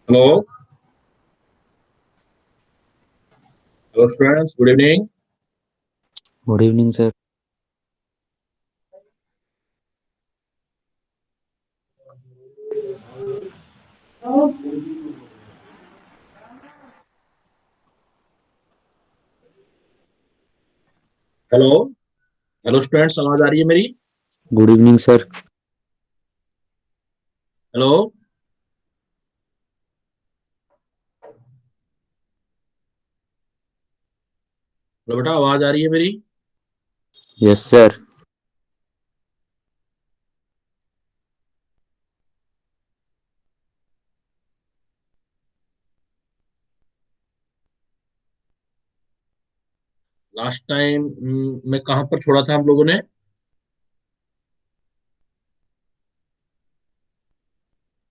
Hello hello students, good evening. Good evening sir. Hello hello students, आवाज आ रही है मेरी? Good evening sir. Hello hello बेटा, आवाज आ रही है मेरी? Yes sir. लास्ट टाइम मैं कहाँ पर छोड़ा था हम लोगों ने?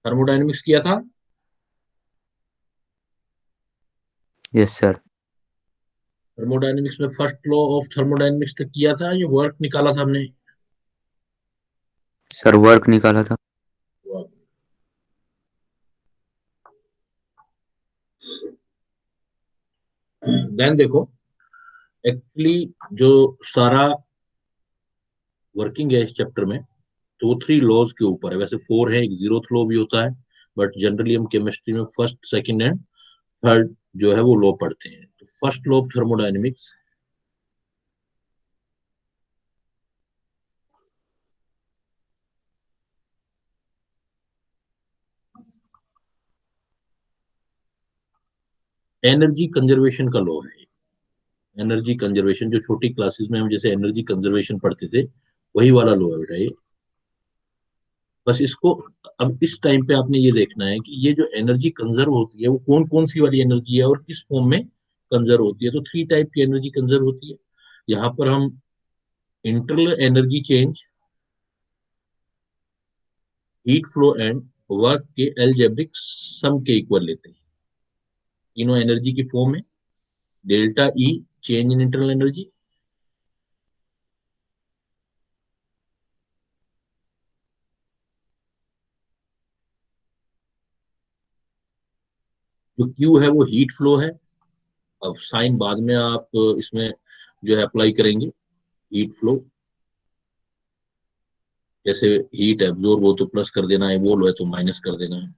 थर्मोडायनेमिक्स किया था। Yes sir. थर्मोडायनेमिक्स में फर्स्ट लॉ ऑफ थर्मोडायनेमिक्स तक किया था, ये वर्क निकाला था हमने। सर वर्क निकाला था। देन देखो, एक्चुअली जो सारा वर्किंग है इस चैप्टर में, तो वो 3 लॉज के ऊपर है। वैसे 4 है, एक जीरोथ लॉ भी होता है, बट जनरली हम केमिस्ट्री में फर्स्ट, सेकंड एंड थर्ड जो है वो लॉ पढ़ते हैं। तो first law of thermodynamics, energy conservation का लॉ है। एनर्जी कंजर्वेशन जो छोटी क्लासेस में हम जैसे एनर्जी कंजर्वेशन पढ़ते थे, वही वाला लॉ है बेटा ये। बस इसको अब इस टाइम पे आपने ये देखना है कि ये जो एनर्जी कंजर्व होती है वो कौन कौन सी वाली एनर्जी है और किस फॉर्म में कंजर्व होती है। तो 3 टाइप की एनर्जी कंजर्व होती है। यहाँ पर हम internal energy change, heat flow and work के एलजेब्रिक सम के इक्वल लेते हैं। तीनों एनर्जी की फॉर्म है। Delta E, change in internal energy. जो क्यू है वो हीट फ्लो है। अब साइन बाद में आप इसमें जो है अप्लाई करेंगे। हीट फ्लो, जैसे हीट एब्जॉर्ब हो तो प्लस कर देना है, वोल है तो माइनस कर देना है।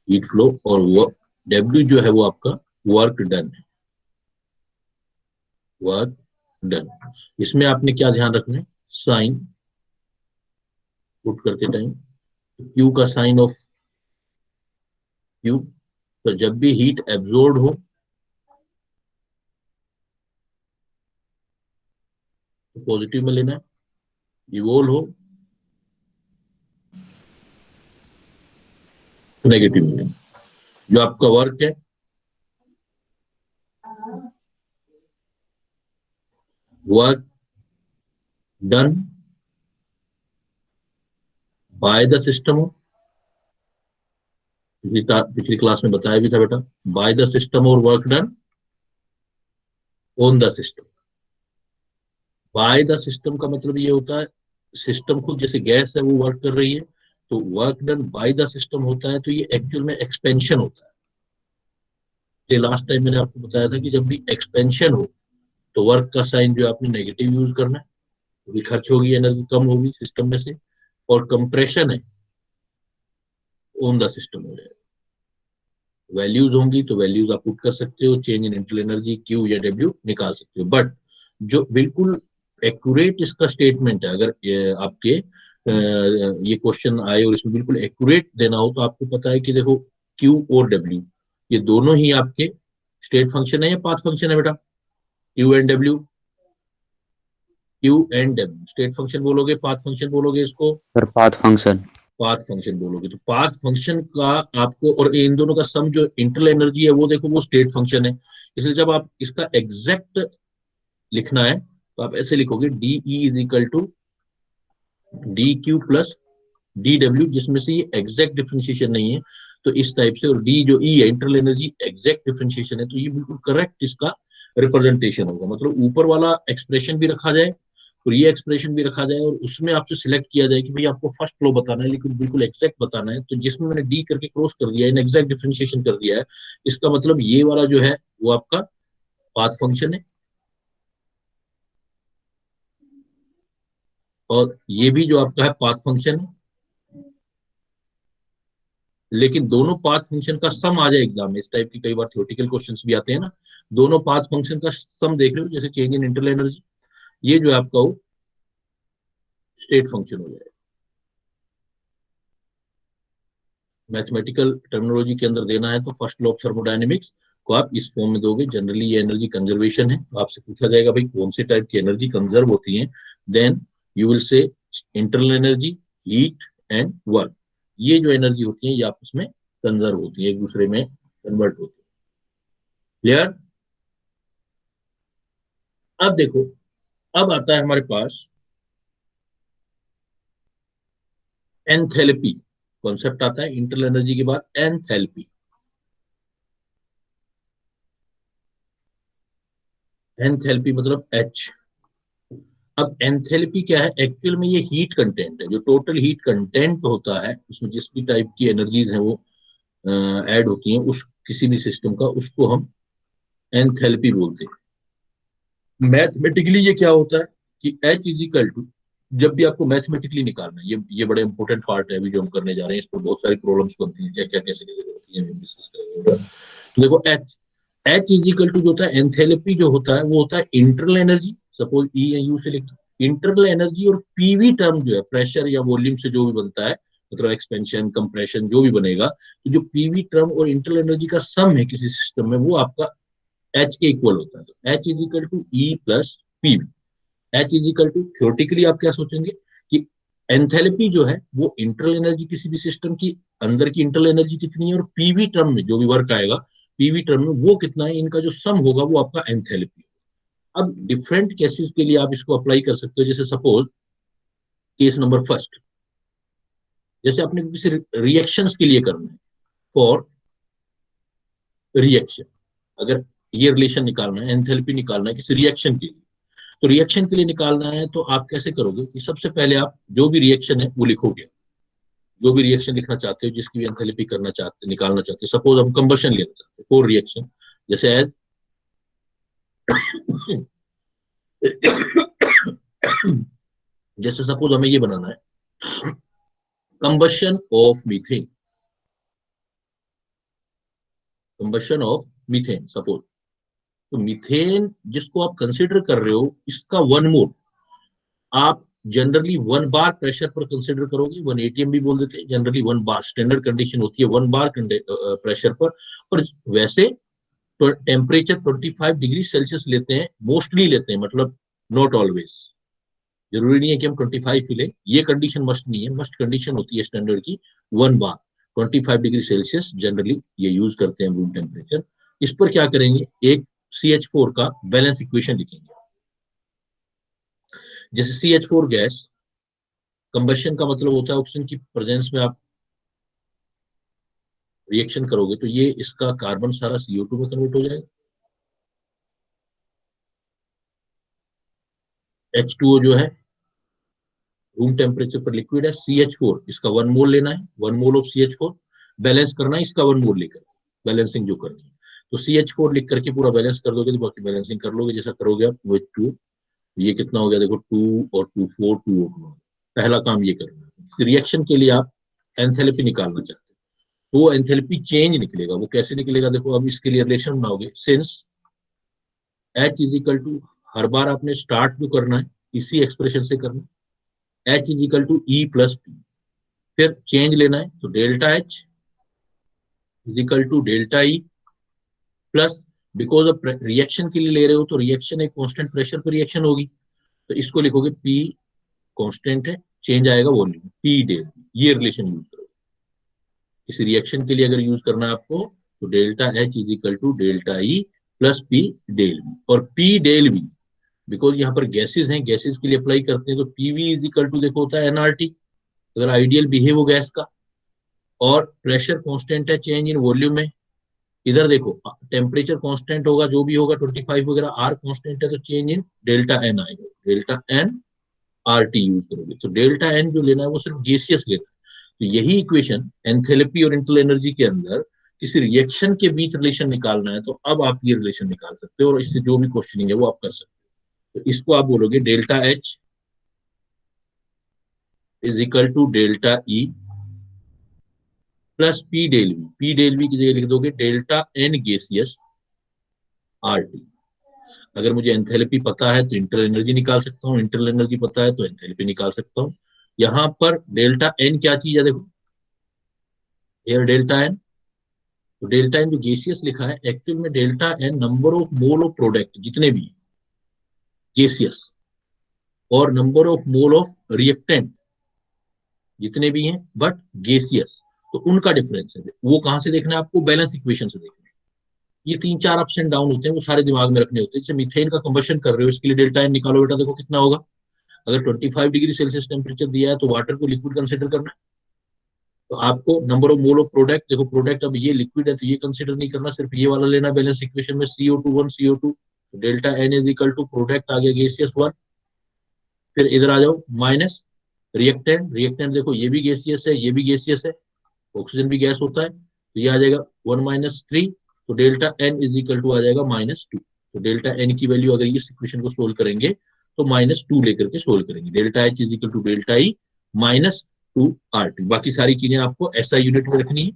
हीट फ्लो और वर्क, डब्ल्यू जो है वो आपका वर्क डन है। वर्क डन, इसमें आपने क्या ध्यान रखना है? साइन पुट करते टाइम क्यू का साइन ऑफ क्यू, तो जब भी हीट एब्जॉर्ब हो तो पॉजिटिव में लेना है, इवोल हो तो नेगेटिव में लेना है। जो आपका वर्क है, work done by the system हो, पिछली क्लास में बताया भी था बेटा, बाय द सिस्टम और work done on the system. By the system का मतलब ये होता है, सिस्टम खुद जैसे गैस है वो वर्क कर रही है, तो work done by the system होता है, तो ये एक्चुअल में एक्सपेंशन होता है। ये लास्ट टाइम मैंने आपको बताया था कि जब भी एक्सपेंशन हो तो वर्क का साइन जो आपने नेगेटिव यूज करना है, तो भी खर्च होगी, एनर्जी कम होगी सिस्टम में से। और कंप्रेशन है, ऑन द सिस्टम हो जाएगा। वैल्यूज होंगी तो वैल्यूज आप पुट कर सकते हो, change in internal energy Q या डब्ल्यू निकाल सकते हो। बट जो बिल्कुल एक्यूरेट इसका स्टेटमेंट है, अगर आपके ये क्वेश्चन आए और इसमें बिल्कुल एक्यूरेट देना हो, तो आपको पता है कि देखो क्यू और डब्ल्यू ये दोनों ही आपके स्टेट फंक्शन है या पाथ फंक्शन है बेटा? Q and W, Q and W state function बोलोगे, पाथ फंक्शन बोलोगे इसको? Sir path function. Path function बोलोगे। तो पाथ फंक्शन का आपको, और इन दोनों का सम जो इंटरनल एनर्जी है वो देखो, वो स्टेट फंक्शन है। इसलिए जब आप इसका एग्जैक्ट लिखना है तो आप ऐसे लिखोगे, D E is equal to D Q plus D W, जिसमें से ये एग्जैक्ट डिफरेंशिएशन नहीं है तो इस टाइप से, और डी जो ई है इंटरनल एनर्जी एग्जैक्ट डिफरेंशिएशन है, तो ये बिल्कुल करेक्ट इसका रिप्रेजेंटेशन होगा। मतलब ऊपर वाला एक्सप्रेशन भी रखा जाए और ये एक्सप्रेशन भी रखा जाए और उसमें आपसे सिलेक्ट किया जाए कि भाई आपको फर्स्ट फ्लो बताना है लेकिन बिल्कुल एग्जैक्ट बताना है, तो जिसमें मैंने डी करके क्रॉस कर दिया है, एग्जैक्ट डिफरेंशिएशन कर दिया है, इसका मतलब ये वाला जो है वो आपका पाथ फंक्शन है, और ये भी जो आपका है पाथ फंक्शन है। लेकिन दोनों पाथ फंक्शन का सम आ जाए एग्जाम में, इस टाइप की कई बार थ्योरेटिकल क्वेश्चंस भी आते हैं ना, दोनों पाथ फंक्शन का सम देख रहे हो, जैसे चेंज इन इंटरनल एनर्जी, ये जो है आपका वो स्टेट फंक्शन हो जाएगा। मैथमेटिकल टर्मिनोलॉजी के अंदर देना है तो फर्स्ट लॉ ऑफ थर्मोडायनेमिक्स को आप इस फॉर्म में दोगे। जनरली ये एनर्जी कंजर्वेशन है, तो आपसे पूछा जाएगा भाई कौन से टाइप की एनर्जी कंजर्व होती है, then you will say internal energy, heat and work. ये जो एनर्जी होती है ये आपस में कंजर्व होती है, एक दूसरे में कन्वर्ट होती है। क्लियर? अब देखो, अब आता है हमारे पास एंथैल्पी कॉन्सेप्ट आता है इंटरनल एनर्जी के बाद, एंथैल्पी। एंथैल्पी मतलब एच। अब एंथैल्पी क्या है, एक्चुअल में ये हीट कंटेंट है, जो टोटल हीट कंटेंट होता है उसमें जिस भी टाइप की एनर्जीज हैं वो ऐड होती हैं उस किसी भी सिस्टम का, उसको हम एंथैल्पी बोलते हैं। मैथमेटिकली ये क्या होता है कि एच इज इक्वल टू, जब भी आपको मैथमेटिकली निकालना है, ये बड़े इंपॉर्टेंट पार्ट है अभी जो हम करने जा रहे हैं, इस पर बहुत सारी प्रॉब्लम्स बनती हैं, क्या क्या कैसे कैसे होती है, डिस्कस करेंगे। तो देखो H, H is equal to जो होता है एंथैल्पी, जो होता है वो होता है इंटरनल एनर्जी, सपोज ई या यू से लिखते हैं इंटरनल एनर्जी, और पीवी टर्म जो है प्रेशर या वॉल्यूम से जो भी बनता है, मतलब एक्सपेंशन कंप्रेशन जो भी बनेगा, तो जो पीवी टर्म और इंटरनल एनर्जी का सम है किसी सिस्टम में वो आपका एच के इक्वल होता है। तो H is equal to E plus PV. H is equal to, theoretically आप क्या सोचेंगे कि एंथैल्पी जो है वो इंटरनल एनर्जी किसी भी सिस्टम की अंदर की इंटरनल एनर्जी कितनी है, और पीवी टर्म में जो भी वर्क आएगा पीवी टर्म में वो कितना है, इनका जो सम होगा वो आपका एंथैल्पी। अब डिफरेंट केसेस के लिए आप इसको अप्लाई कर सकते हो, जैसे सपोज केस नंबर फर्स्ट, जैसे आपने किसी रिएक्शंस के लिए करना है, फॉर रिएक्शन, अगर ये रिलेशन निकालना है, एंथैल्पी निकालना है किसी रिएक्शन के लिए, तो रिएक्शन के लिए निकालना है तो आप कैसे करोगे कि सबसे पहले आप जो भी रिएक्शन है वो लिखोगे, जो भी रिएक्शन लिखना चाहते हो, जिसकी भी एंथैल्पी करना चाहते निकालना चाहते हो, सपोज हम कंबशन लेना चाहते हैं फॉर रिएक्शन, जैसे एज जैसे सपोज हमें ये बनाना है combustion of methane, combustion of methane suppose, तो मीथेन जिसको आप कंसिडर कर रहे हो इसका वन मोल आप जनरली 1 बार प्रेशर पर कंसिडर करोगे, 1 atm भी बोल देते हैं, जनरली 1 बार स्टैंडर्ड कंडीशन होती है, 1 बार प्रेशर पर। और वैसे टेम्परेचर 25 डिग्री सेल्सियस लेते हैं, मोस्टली लेते हैं, मतलब नॉट ऑलवेज, जरूरी नहीं है कि हम 25 ही लें, ये कंडीशन मस्ट नहीं है, मस्ट कंडीशन होती है स्टैंडर्ड की 1 बार 25 डिग्री सेल्सियस, जनरली ये यूज करते हैं रूम टेम्परेचर। इस पर क्या करेंगे, एक CH4 का बैलेंस इक्वेशन लिखेंगे, जैसे CH4 गैस, कंबशन का मतलब होता है ऑक्सीजन की प्रेजेंस में आप रिएक्शन करोगे तो ये इसका कार्बन सारा CO2 में कन्वर्ट हो जाएगा, H2O जो है रूम टेम्परेचर पर लिक्विड है, CH4 इसका 1 मोल लेना है, 1 मोल ऑफ CH4 बैलेंस करना है इसका 1 मोल लेकर, बैलेंसिंग जो करनी है, तो CH4 लिख करके पूरा बैलेंस कर दोगे तो बाकी बैलेंसिंग कर लोगे, जैसा करोगे आप वो 2, ये कितना हो गया देखो 2 और 2 4 2 और 2, पहला काम ये करना है। रिएक्शन के लिए आप एंथैल्पी निकालना चाहते हैं तो वो एंथैल्पी चेंज निकलेगा, वो कैसे निकलेगा देखो, अब इसके लिए रिलेशन बनाओगे, since H is equal to, हर बार आपने स्टार्ट जो करना है इसी एक्सप्रेशन से करना है, H is equal to E plus P, फिर चेंज लेना है तो delta H is equal to delta E plus, because of reaction के लिए ले रहे हो तो रिएक्शन एक कांस्टेंट प्रेशर पर रिएक्शन होगी, तो इसको लिखोगे पी कांस्टेंट है, चेंज आएगा वॉल्यूम पी डेल, ये रिलेशन यूज करो इस रिएक्शन के लिए, अगर यूज करना है आपको तो delta H is equal to delta E plus P del B, और पी डेल बी बिकॉज यहाँ पर गैसेज हैं, गैसेज के लिए अप्लाई करते हैं तो पीवी इज इक्वल टू देखो होता है एनआरटी, अगर आइडियल बिहेव हो गैस का, और प्रेशर कांस्टेंट है, चेंज इन वॉल्यूम में, इधर देखो टेम्परेचर कांस्टेंट होगा जो भी होगा 25 वगैरह, आर कांस्टेंट है तो चेंज इन डेल्टा एन आएगा, डेल्टा एन RT यूज करोगे। तो डेल्टा एन जो लेना है वो सिर्फ गैसियस लेना है। तो यही इक्वेशन एंथैल्पी और इंटरनल एनर्जी के अंदर किसी रिएक्शन के बीच रिलेशन निकालना है, तो अब आप ये रिलेशन निकाल सकते हो और इससे जो भी क्वेश्चनिंग है वो आप कर सकते हो। तो इसको आप बोलोगे delta H is equal to delta E plus P del V. P del V की जगह लिख दोगे डेल्टा एन गैसियस RT। अगर मुझे एंथैल्पी पता है तो इंटरनल एनर्जी निकाल सकता हूँ, इंटरनल एनर्जी पता है तो एंथैल्पी निकाल सकता हूँ। यहाँ पर डेल्टा एन क्या चीज है देखो, एयर डेल्टा एन। तो डेल्टा एन जो गैसियस लिखा है, एक्चुअल में delta N number of mole of product जितने भी गैसियस, और number of mole of reactant जितने भी हैं बट गैसियस, तो उनका डिफरेंस है। वो कहां से देखना है आपको, बैलेंस इक्वेशन से देखना है। ये तीन चार अप्स एंड डाउन होते हैं, वो सारे दिमाग में रखने होते हैं। जैसे मीथेन का कंबशन कर रहे हो, इसके लिए डेल्टा एन निकालो बेटा, देखो कितना होगा। अगर 25 डिग्री सेल्सियस टेम्परेचर दिया है तो वाटर को लिक्विड कंसिडर करना है, तो आपको number of mole of product, देखो प्रोडक्ट अब ये लिक्विड है तो ये कंसिडर नहीं करना, सिर्फ ये वाला लेना बैलेंस इक्वेशन में, CO2 1 CO2। Delta n is equal to product आ गया गैसियस 1। फिर इधर आ जाओ माइनस रिएक्टेंट। रिएक्टेंट देखो ये भी गैसियस है, ये भी गैसियस है, ऑक्सीजन भी गैस होता है, तो ये आ जाएगा 1 - 3। तो delta n is equal to आ जाएगा -2। तो डेल्टा एन की वैल्यू अगर इस इक्वेशन को सोल्व करेंगे तो -2 लेकर के सोल्व करेंगे। Delta H is equal to delta E -2 RT। बाकी सारी चीजें आपको SI यूनिट में रखनी है।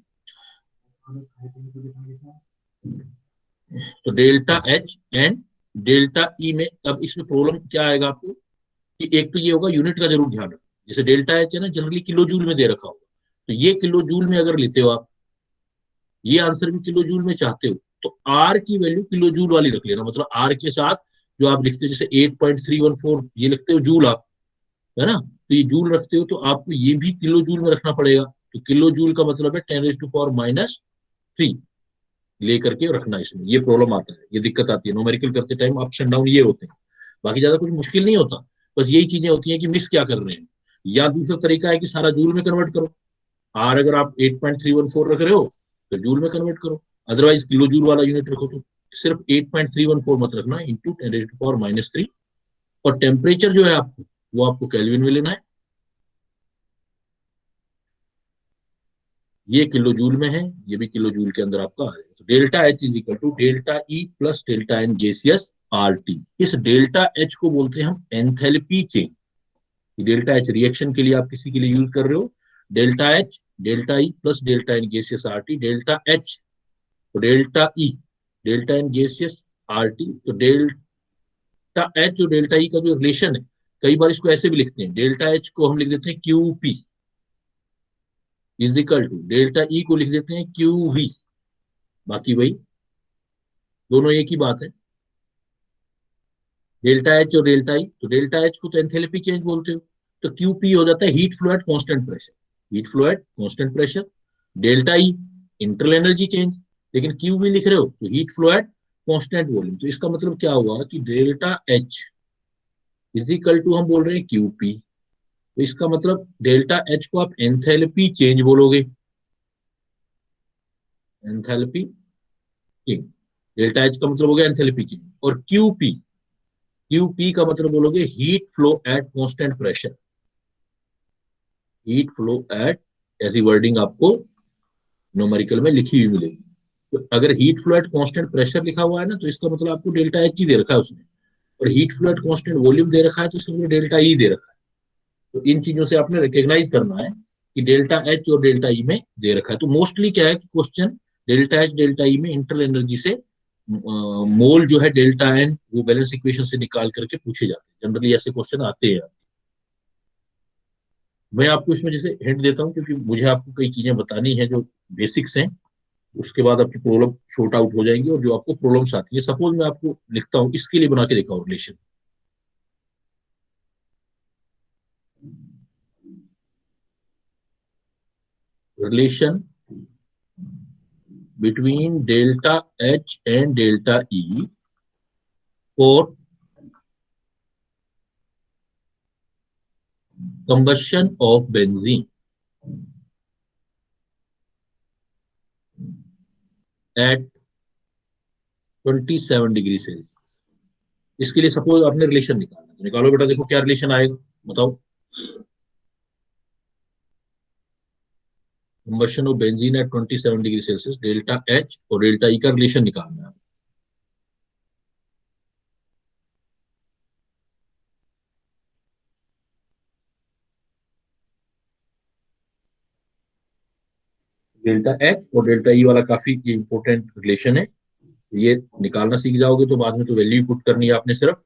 तो delta H and delta E में अब इसमें प्रॉब्लम क्या आएगा आपको, कि एक तो ये होगा यूनिट का जरूर ध्यान रखना। जैसे डेल्टा एच है ना, जनरली किलो जूल में दे रखा होगा, तो ये किलो जूल में अगर लेते हो आप, ये आंसर भी किलो जूल में चाहते हो, तो आर की वैल्यू किलो जूल वाली रख लेना। मतलब आर के साथ जो आप लिखते हो, जैसे 8.314 ये लिखते हो जूल आप, है ना, तो ये जूल रखते हो तो आपको ये भी किलो जूल में रखना पड़ेगा। तो किलो जूल का मतलब है 10⁻³ लेकर के रखना। इसमें ये प्रॉब्लम आता है, ये दिक्कत आती है नोमेरिकल करते टाइम, अप्स एंड डाउन ये होते हैं। बाकी ज्यादा कुछ मुश्किल नहीं होता, बस यही चीजें होती हैं कि मिस क्या कर रहे हैं। या दूसरा तरीका है कि सारा जूल में कन्वर्ट करो। आर अगर आप 8.314 रख रहे हो तो जूल में कन्वर्ट करो, अदरवाइज किलो जूल वाला यूनिट रखो। तो सिर्फ 8.314 मत रखना, इंटू 10⁻³ और टेम्परेचर जो है आपको वो आपको केल्विन में लेना है। ये किलो जूल में है, ये भी किलो जूल के अंदर आपका आ जाएगा। तो delta H is equal to delta E plus delta N gaseous RT। इस डेल्टा एच को बोलते हैं हम enthalpy change. Delta H reaction के लिए आप किसी के लिए यूज कर रहे हो, delta H delta E plus delta N gaseous RT। Delta H तो delta E delta N gaseous RT। तो डेल्टा एच और डेल्टा ई का जो रिलेशन है, कई बार इसको ऐसे भी लिखते हैं, डेल्टा एच को हम लिख देते हैं QP is equal to delta E को लिख देते हैं QV। बाकी वही दोनों एक ही बात है, डेल्टा एच और डेल्टा ई। तो डेल्टा एच को तो एंथैल्पी चेंज बोलते हो, तो QP हो जाता है heat flow at constant pressure. Heat flow at constant pressure. Delta E internal energy change, लेकिन QV लिख रहे हो तो heat flow at constant volume. तो इसका मतलब क्या हुआ कि delta H is equal to हम बोल रहे हैं QP। तो इसका मतलब डेल्टा एच को आप एंथैल्पी चेंज बोलोगे, एंथैल्पी चेंज। डेल्टा एच का मतलब हो गया एंथैल्पी चेंज। और QP का मतलब बोलोगे heat flow at constant pressure. Heat flow at, ऐसी वर्डिंग आपको न्यूमेरिकल में लिखी हुई मिलेगी। तो अगर heat flow at constant pressure लिखा हुआ है ना, तो इसका मतलब आपको डेल्टा एच ही दे रखा है उसने। और heat flow at constant volume दे रखा है तो इसका मतलब डेल्टा ई दे रखा है। तो इन चीजों से आपने रिकॉग्नाइज करना है कि डेल्टा एच और डेल्टा ई में दे रखा है। तो मोस्टली क्या है कि क्वेश्चन डेल्टा एच डेल्टा ई में इंटरनल एनर्जी से मोल जो है डेल्टा एन वो बैलेंस इक्वेशन से निकाल करके पूछे जाते हैं। जनरली ऐसे क्वेश्चन आते हैं। मैं आपको इसमें जैसे हिंट देता हूँ, क्योंकि मुझे आपको कई चीजें बतानी है जो बेसिक्स हैं, उसके बाद आपकी प्रॉब्लम शॉर्ट आउट हो जाएंगी। और जो आपको प्रॉब्लम्स आती है, सपोज मैं आपको लिखता हूँ, इसके लिए बना के दिखाऊँ relation. Relation between delta H and delta E for combustion of benzene at 27 degree Celsius. इसके लिए सपोज आपने रिलेशन निकालना, तो निकालो बेटा, देखो क्या रिलेशन आएगा। बताओ। Combustion of benzene at 27 degree Celsius, delta H और डेल्टा ई का रिलेशन निकालना है। डेल्टा एच और डेल्टा ई वाला काफी इंपॉर्टेंट रिलेशन है। ये निकालना सीख जाओगे तो बाद में तो वैल्यू पुट करनी है आपने सिर्फ।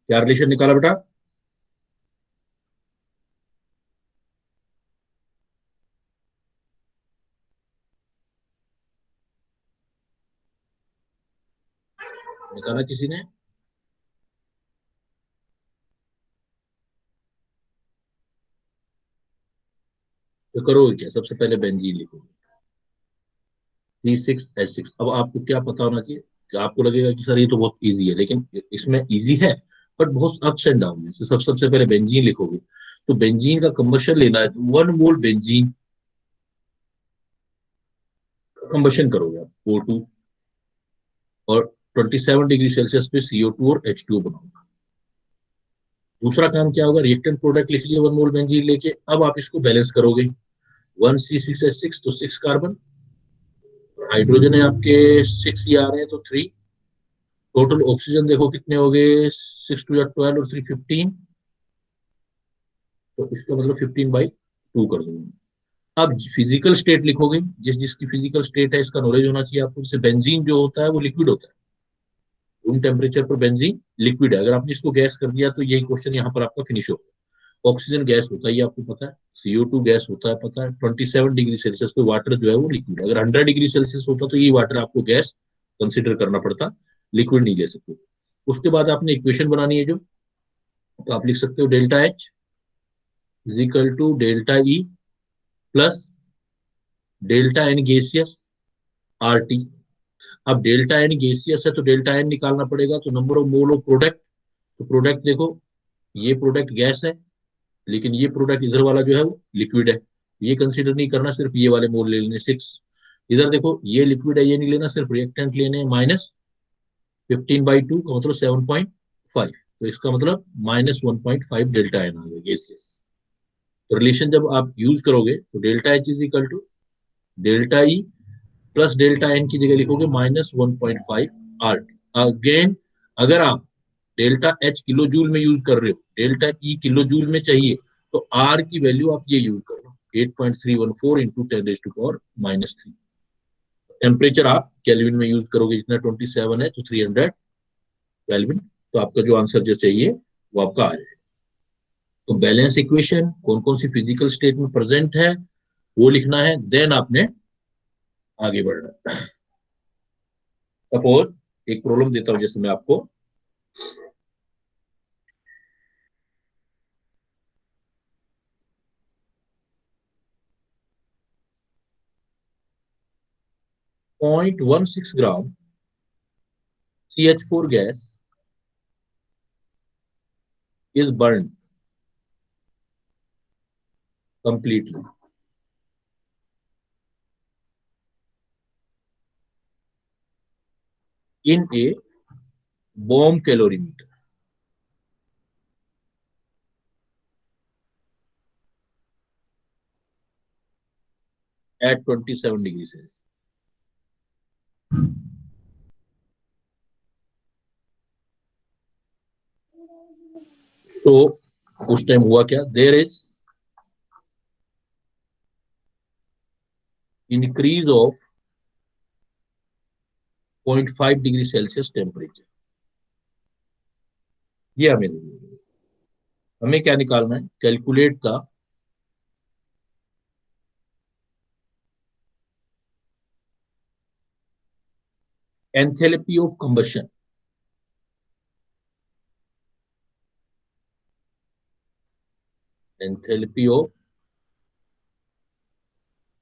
क्या रिलेशन निकाला बेटा? निकाला किसी ने? तो करोगे क्या? सबसे पहले बेंजीन लिखोगे, C6H6। अब आपको क्या पता होना चाहिए कि आपको लगेगा कि सर ये तो बहुत इजी है, लेकिन इसमें इजी है बट बहुत अप्स एंड डाउन है। सबसे पहले बेंजीन लिखोगे, तो बेंजीन का कंबशन लेना है, तो 1 मोल बेंजीन कंबशन करोगे आप O2, और 27 डिग्री सेल्सियस पे CO2 और H2O बनाओगे। दूसरा काम क्या होगा, रिएक्टेंट प्रोडक्ट लिख लिए 1 मोल बेंजीन लेके। अब आप इसको बैलेंस करोगे, 1C6H6 तो 6 कार्बन, हाइड्रोजन है आपके 6 ही आ रहे हैं तो 3। टोटल ऑक्सीजन देखो कितने हो गए, 6 2 12 और 3 15, तो इसका मतलब 15/2 कर दूंगा। अब फिजिकल स्टेट लिखोगे, जिसकी फिजिकल स्टेट है इसका नॉलेज होना चाहिए आपको। जैसे बेंजीन जो होता है वो लिक्विड होता है, रूम टेम्परेचर पर बेंजीन लिक्विड है। अगर आपने इसको गैस कर दिया तो यही क्वेश्चन यहाँ पर आपका फिनिश होगा। ऑक्सीजन गैस होता है, ये आपको पता है। CO2 गैस होता है, पता है। 27 डिग्री सेल्सियस पे वाटर जो है वो लिक्विड है। अगर 100 डिग्री सेल्सियस होता तो ये वाटर आपको गैस कंसिडर करना पड़ता, लिक्विड नहीं ले सकते। उसके बाद आपने इक्वेशन बनानी है जो, तो आप लिख सकते हो delta H is equal to delta E plus delta N gaseous RT। अब डेल्टा एन गैसियस है तो डेल्टा एन निकालना पड़ेगा, तो number of mole of product. तो प्रोडक्ट देखो, ये प्रोडक्ट गैस है, लेकिन ये प्रोडक्ट इधर वाला जो है वो लिक्विड है। ये कंसीडर नहीं करना, सिर्फ ये वाले मोल ले लेने 6। इधर देखो ये लिक्विड है, ये नहीं लेना, सिर्फ रिएक्टेंट लेने, -15/2 का मतलब 7.5। तो इसका मतलब -1.5 डेल्टा एन आ गया गैसियस। तो रिलेशन जब आप यूज करोगे तो delta H is equal to delta E plus delta N की जगह लिखोगे -1.5 RT। अगेन, अगर आप डेल्टा एच किलो जूल में यूज कर रहे हो, डेल्टा ई किलो जूल में चाहिए, तो आर की वैल्यू आप ये यूज कर लो, 8.314 इंटू 10⁻³ टेम्परेचर आप केल्विन में यूज करोगे, जितना 27 है तो 300 केल्विन। तो आपका जो आंसर जो चाहिए वो आपका आ जाएगा। तो बैलेंस इक्वेशन कौन कौन सी फिजिकल स्टेट में प्रेजेंट है वो लिखना है, देन आपने आगे बढ़ना है। सपोज एक प्रॉब्लम देता हूं, जैसे मैं आपको 0.16 ग्राम CH4 gas is burned completely in a bomb calorimeter at 27 degrees Celsius. So उस टाइम हुआ क्या, there is increase of 0.5 degree Celsius temperature. ये हमें क्या निकालना है, calculate the enthalpy of combustion. Enthalpy of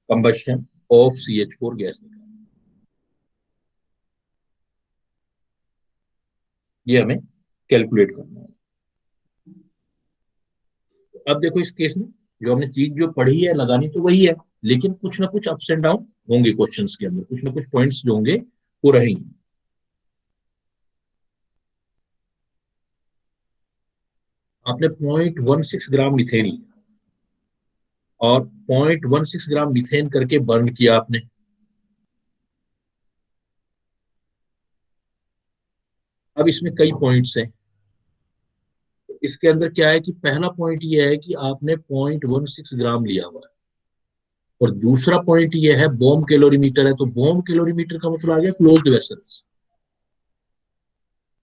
combustion of CH4 gas निकालना, ये हमें कैलकुलेट करना है। अब देखो इस केस में जो हमने चीज जो पढ़ी है लगानी तो वही है, लेकिन कुछ ना कुछ अप्स एंड डाउन होंगे क्वेश्चंस के अंदर, कुछ ना कुछ पॉइंट्स जो होंगे वो रहेंगे। आपने 0.16 ग्राम मिथेन और 0.16 ग्राम मिथेन करके बर्न किया आपने। अब इसमें कई पॉइंट्स हैं। इसके अंदर क्या है कि पहला पॉइंट ये है कि आपने 0.16 ग्राम लिया हुआ है, और दूसरा पॉइंट ये है बॉम्ब कैलोरीमीटर है, तो बॉम्ब कैलोरीमीटर का मतलब आ गया क्लोज्ड वेसल्स।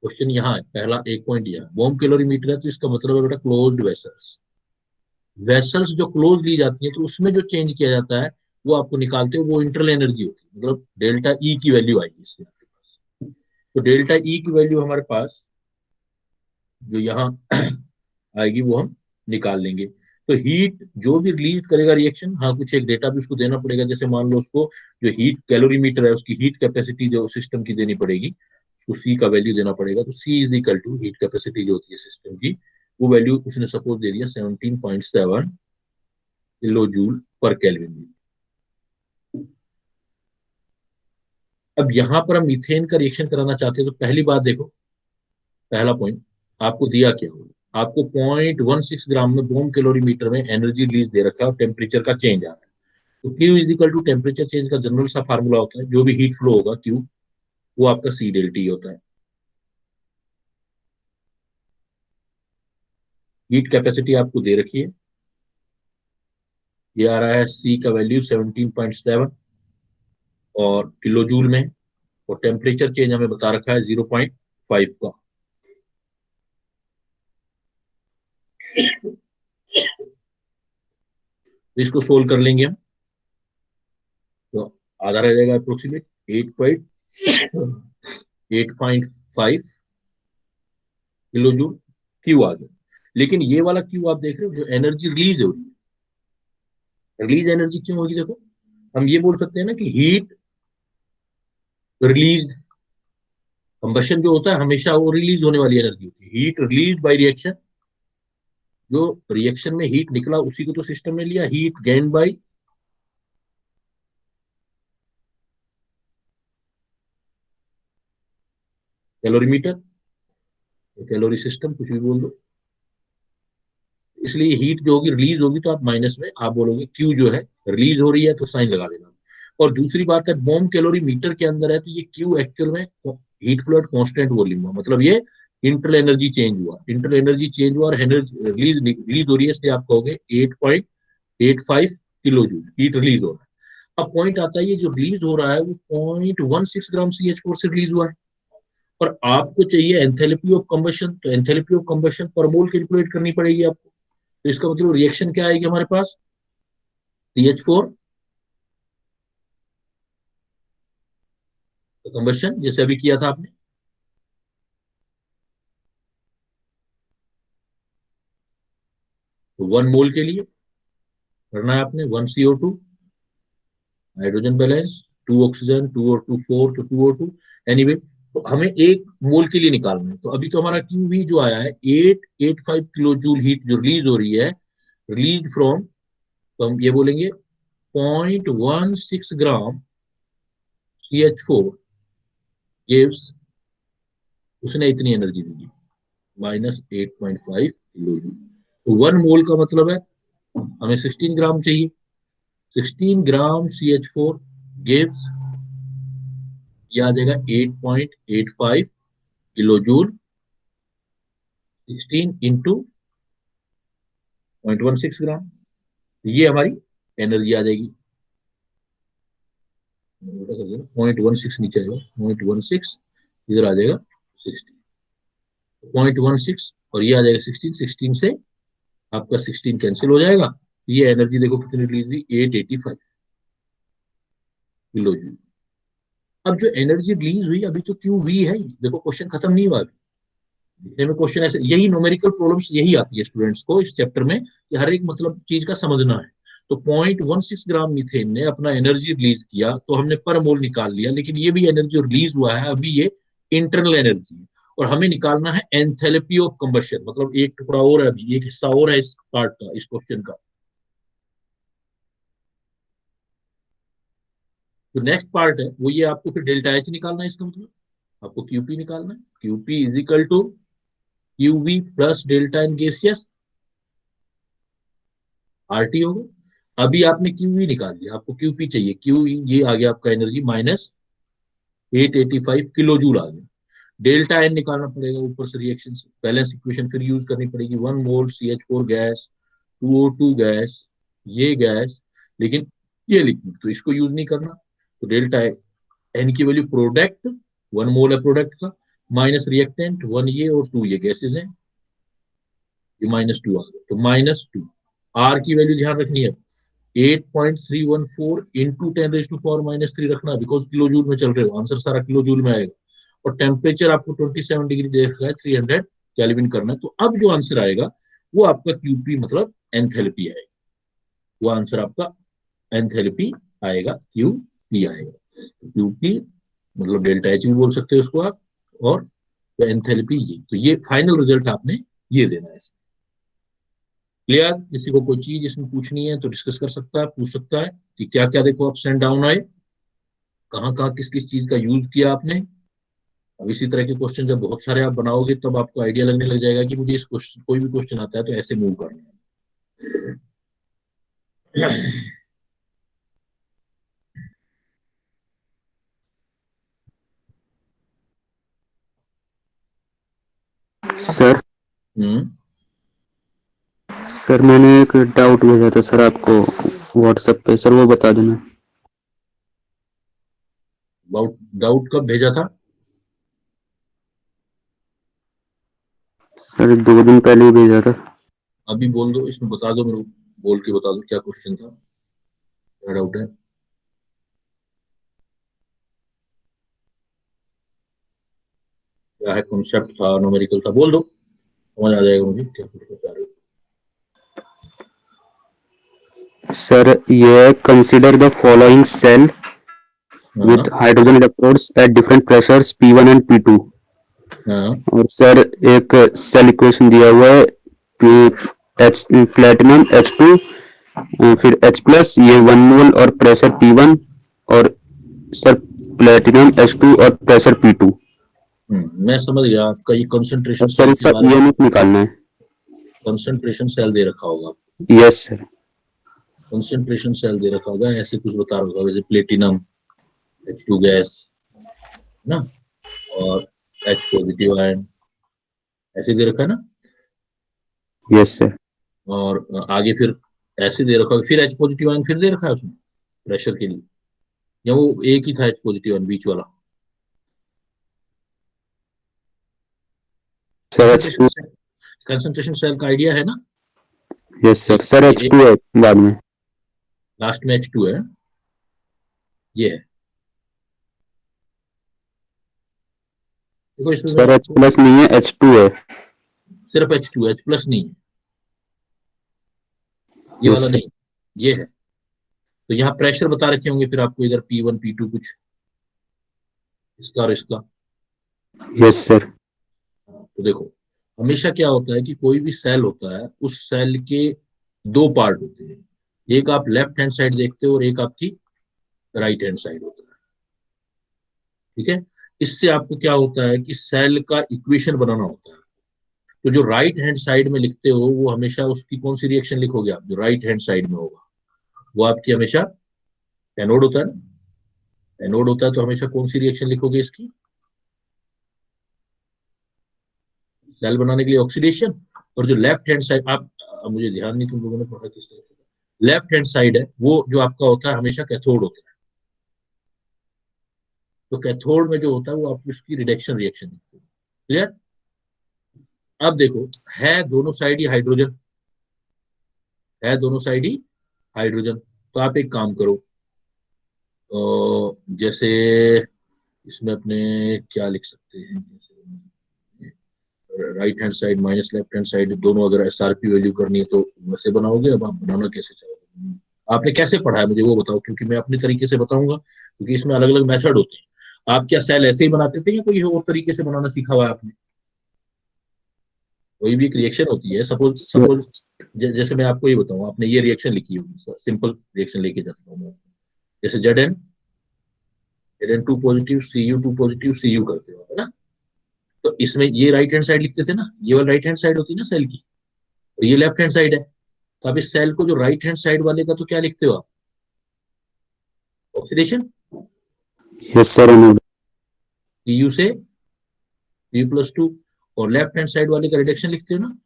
क्वेश्चन यहाँ है, पहला एक पॉइंट यह बॉम्ब कैलोरीमीटर है तो इसका मतलब है बेटा क्लोज्ड वेसल्स। वेसल्स जो क्लोज ली जाती है तो उसमें जो चेंज किया जाता है वो आपको निकालते हो, वो इंटरनल एनर्जी होती है, मतलब डेल्टा ई की वैल्यू आएगी इससे आपके पास। तो डेल्टा ई की वैल्यू हमारे पास जो यहाँ आएगी वो हम निकाल लेंगे। तो हीट जो भी रिलीज करेगा रिएक्शन, हाँ कुछ एक डेटा भी उसको देना पड़ेगा, जैसे मान लो उसको जो हीट कैलोरीमीटर है उसकी हीट कैपेसिटी जो सिस्टम की देनी पड़ेगी, उसको सी का वैल्यू देना पड़ेगा। तो C is equal to heat capacity जो होती है सिस्टम की, वो वैल्यू उसने सपोज दे दिया 17.7 किलो जूल पर केल्विन। अब यहां पर हम मीथेन का रिएक्शन कराना चाहते हैं, तो पहली बात देखो, पहला पॉइंट आपको दिया क्या होगा, आपको 0.16 ग्राम में बॉम्ब कैलोरीमीटर में एनर्जी रिलीज दे रखा है और टेम्परेचर का चेंज आ रहा है। तो Q is equal to temperature change का जनरल सा फार्मूला होता है, जो भी हीट फ्लो होगा Q वो आपका C डेल T होता है। हीट कैपेसिटी आपको दे रखी है, ये आ रहा है C का वैल्यू 17.7 और किलो जूल में, और टेम्परेचर चेंज हमें बता रखा है 0.5 का। तो इसको सोल्व कर लेंगे हम, तो आधा रह जाएगा अप्रोक्सीमेट 8.5 किलो जूल क्यू आ गया। लेकिन ये वाला क्यू आप देख रहे हो जो एनर्जी रिलीज हो रही है, रिलीज एनर्जी क्यों होगी, देखो हम ये बोल सकते हैं ना कि हीट रिलीज, कंबशन जो होता है हमेशा वो रिलीज होने वाली एनर्जी होती है, हीट रिलीज बाय रिएक्शन, जो रिएक्शन में हीट निकला उसी को तो सिस्टम ने लिया, heat gain by calorimeter, calorie system कुछ भी बोल दो। इसलिए हीट जो होगी रिलीज होगी तो आप माइनस में आप बोलोगे क्यू जो है रिलीज हो रही है, तो साइन लगा देना। और दूसरी बात है बॉम्ब कैलोरी मीटर के अंदर है, तो ये क्यू एक्चुअल में heat flow at constant volume हुआ, मतलब ये इंटरनल एनर्जी चेंज हुआ, इंटरनल एनर्जी चेंज हुआ और एनर्जी रिलीज रिलीज हो रही है, इसलिए आप कहोगे 8.85 किलो जूल हीट रिलीज हो रहा है। अब पॉइंट आता है ये जो रिलीज हो रहा है वो 0.16 ग्राम CH4 से रिलीज हुआ है, और आपको चाहिए एंथैल्पी ऑफ कंबशन, तो एंथैल्पी ऑफ कंबशन पर मोल कैलकुलेट करनी पड़ेगी आपको। तो इसका मतलब रिएक्शन क्या आएगी हमारे पास, CH4 कंबशन जैसे अभी किया था आपने, तो 1 मोल के लिए करना है आपने 1 CO2 hydrogen balance, 2 oxygen, 2O2 4 तो 2O2 एनीवे, तो हमें 1 मोल के लिए निकालना है। तो अभी तो हमारा क्यू भी जो आया है 885 किलो जूल हीट जो रिलीज हो रही है, रिलीज फ्रॉम, तो हम ये बोलेंगे 0.16 ग्राम CH4 gives उसने इतनी एनर्जी दी, -8.5 किलो जूल। तो 1 मोल का मतलब है हमें 16 ग्राम चाहिए। 16 ग्राम CH4 गिव्स, ये आ जाएगा 8.85 किलो जूल। 16 इंटू 0.16 ग्राम, ये हमारी एनर्जी आ जाएगी। 0.16 नीचे आएगा, 0.16 इधर आ जाएगा 16, 0.16 और ये आ जाएगा 16। 16 से आपका 16 कैंसिल हो जाएगा। ये एनर्जी देखो कितनी रिलीज हुई, 885 किलो जूल। अब जो एनर्जी रिलीज हुई अभी तो क्यू वी है, देखो क्वेश्चन खत्म नहीं हुआ अभी। दिखने में क्वेश्चन ऐसे, यही न्यूमेरिकल प्रॉब्लम्स यही आती है स्टूडेंट्स को इस चैप्टर में, कि हर एक मतलब चीज का समझना है। तो 0.16 ग्राम मीथेन ने अपना एनर्जी रिलीज किया तो हमने पर मोल निकाल लिया, लेकिन ये भी एनर्जी रिलीज हुआ है अभी, ये इंटरनल एनर्जी है। और हमें निकालना है एंथैल्पी ऑफ कंबशन, मतलब एक टुकड़ा और है अभी, एक हिस्सा और है इस पार्ट का, इस क्वेश्चन का। तो नेक्स्ट पार्ट है वो, ये आपको फिर डेल्टा एच निकालना है, इसका मतलब आपको क्यूपी निकालना है। QP is equal to QV plus delta N gaseous RT होगा। अभी आपने क्यूवी निकाल लिया, आपको क्यूपी चाहिए। क्यू ये आ गया आपका एनर्जी -885 किलो जूल आ गया। डेल्टा एन निकालना पड़ेगा ऊपर से, रिएक्शन से बैलेंस इक्वेशन फिर यूज करनी पड़ेगी। 1 मोल CH4 गैस, 2O2 गैस, ये गैस, लेकिन ये लिक्विड, तो इसको यूज नहीं करना। तो डेल्टा एन की वैल्यू प्रोडक्ट, 1 मोल है प्रोडक्ट का, माइनस रिएक्टेंट 1 ये और 2 ये गैसेज हैं, ये -2 आ गया। तो -2, आर की वैल्यू ध्यान रखनी है, 8.314 इंटू 10⁻³ रखना, बिकॉज किलो जूल में चल रहे हो, आंसर सारा किलो जूल में आएगा। और टेम्परेचर आपको 27 डिग्री दे रखा है, 300 केल्विन करना है। तो अब जो आंसर आएगा वो आपका क्यूपी मतलब एंथैल्पी आएगा, वो आंसर आपका एंथैल्पी आएगा, क्यूपी आएगा। क्यूपी मतलब डेल्टा एच भी बोल सकते हो उसको आप, और एंथैल्पी ये। तो ये फाइनल रिजल्ट आपने ये देना है। क्लियर? किसी को कोई चीज इसमें पूछनी है तो डिस्कस कर सकता है, पूछ सकता है कि क्या क्या देखो अप्स एंड डाउन आए, कहाँ कहाँ किस किस चीज का यूज किया आपने। अब इसी तरह के क्वेश्चन जब बहुत सारे आप बनाओगे तब आपको आइडिया लगने लग जाएगा कि मुझे इस क्वेश्चन, कोई भी क्वेश्चन आता है तो ऐसे मूव करना है। सर हम्म। सर मैंने एक डाउट भेजा था सर आपको व्हाट्सएप पे, सर वो बता देना। डाउट, डाउट कब भेजा था? सर 2 दिन पहले ही भेजा था। अभी बोल दो, इसमें बता दो मेरे को, बोल के बता दो क्या क्वेश्चन था, क्या डाउट है। क्या है, कॉन्सेप्ट था, न्यूमेरिकल था, बोल दो, समझ आ जाएगा मुझे क्या पूछना चाह रहे हो। सर ये कंसीडर द फॉलोइंग सेल हाँ with hydrogen electrodes at different pressures P1 and P2। हाँ। और सर एक सेल इक्वेशन दिया हुआ है, एच प्लेटिनम H2, फिर H प्लस, ये 1 मोल और प्रेशर P1, और सर प्लेटिनम H2 और प्रेशर P2। मैं समझ गया, आपका ये कंसंट्रेशन और सर सेल के इसका बारे में, ईएमएफ निकालना है। कंसंट्रेशन सेल दे रखा होगा, यस सर। कंसंट्रेशन सेल दे रखा होगा, ऐसे कुछ बता रहा होगा, जैसे प्लेटिनम H2 गैस है ना, और H पॉजिटिव आयन, ऐसे दे रखा है ना। Yes sir. और आगे फिर ऐसे दे रखा होगा, फिर H पॉजिटिव आयन फिर दे रखा है उसमें प्रेशर के लिए, या वो एक ही था H पॉजिटिव आयन बीच वाला। Sir concentration H2। Cell, concentration cell का आइडिया है ना। Yes sir. एक सर ये H2 है बाद में। लास्ट में H2 है, ये है। देखो इसमें मैं सर H आपको, प्लस नहीं है, H2 है। सिर्फ H2, H प्लस नहीं है, ये यस वाला सर। नहीं, ये है। तो यहाँ प्रेशर बता रखे होंगे फिर आपको, इधर P1 P2 कुछ, इसका और इसका। Yes sir. तो देखो, हमेशा क्या होता है कि कोई भी सेल होता है, उस सेल के दो पार्ट होते हैं, एक आप लेफ्ट हैंड साइड देखते हो और एक आपकी राइट हैंड साइड होता है, ठीक है। इससे आपको क्या होता है कि सेल का इक्वेशन बनाना होता है। तो जो राइट हैंड साइड में लिखते हो वो हमेशा उसकी कौन सी रिएक्शन लिखोगे आप, जो राइट हैंड साइड में होगा वो आपकी हमेशा एनोड होता है ना। एनोड होता है तो हमेशा कौन सी रिएक्शन लिखोगे इसकी, सेल बनाने के लिए ऑक्सीडेशन। और जो लेफ्ट हैंड साइड आप, मुझे ध्यान नहीं तुम लोगों ने पढ़ा किस तरह से, लेफ्ट हैंड साइड है वो जो आपका होता है हमेशा कैथोड होता है। तो कैथोड में जो होता है वो आपकी उसकी रिडक्शन रिएक्शन। क्लियर। अब देखो, है दोनों साइड ही हाइड्रोजन, है दोनों साइड ही हाइड्रोजन। तो आप एक काम करो, जैसे इसमें अपने क्या लिख सकते हैं, right hand side minus left hand side दोनों अगर एसआरपी वैल्यू करनी है तो वैसे बनाओगे। अब आप बनाना कैसे चाहोगे, आपने कैसे पढ़ा है मुझे वो बताओ, क्योंकि मैं अपने तरीके से बताऊंगा, क्योंकि इसमें अलग अलग मेथड होते हैं। आप क्या सेल ऐसे ही बनाते थे या कोई और तरीके से बनाना सीखा हुआ है आपने? कोई भी एक रिएक्शन होती है, सपोज सर सपोज जैसे मैं आपको ये बताऊं, आपने ये रिएक्शन लिखी होगी, सिंपल रिएक्शन लेके जाता हूँ मैं। जैसे Zn2 positive Cu2 positive Cu करते हो, है ना। तो इसमें ये राइट हैंड साइड लिखते थे ना, ये वाला राइट हैंड साइड होती है ना सेल की, और ये लेफ्ट हैंड साइड है। तो आप इस सेल को जो राइट हैंड साइड वाले का तो क्या लिखते हो आप, oxidation. Yes sir anode. Cu से Cu+2, और लेफ्ट हैंड साइड वाले का रिडक्शन लिखते हो ना,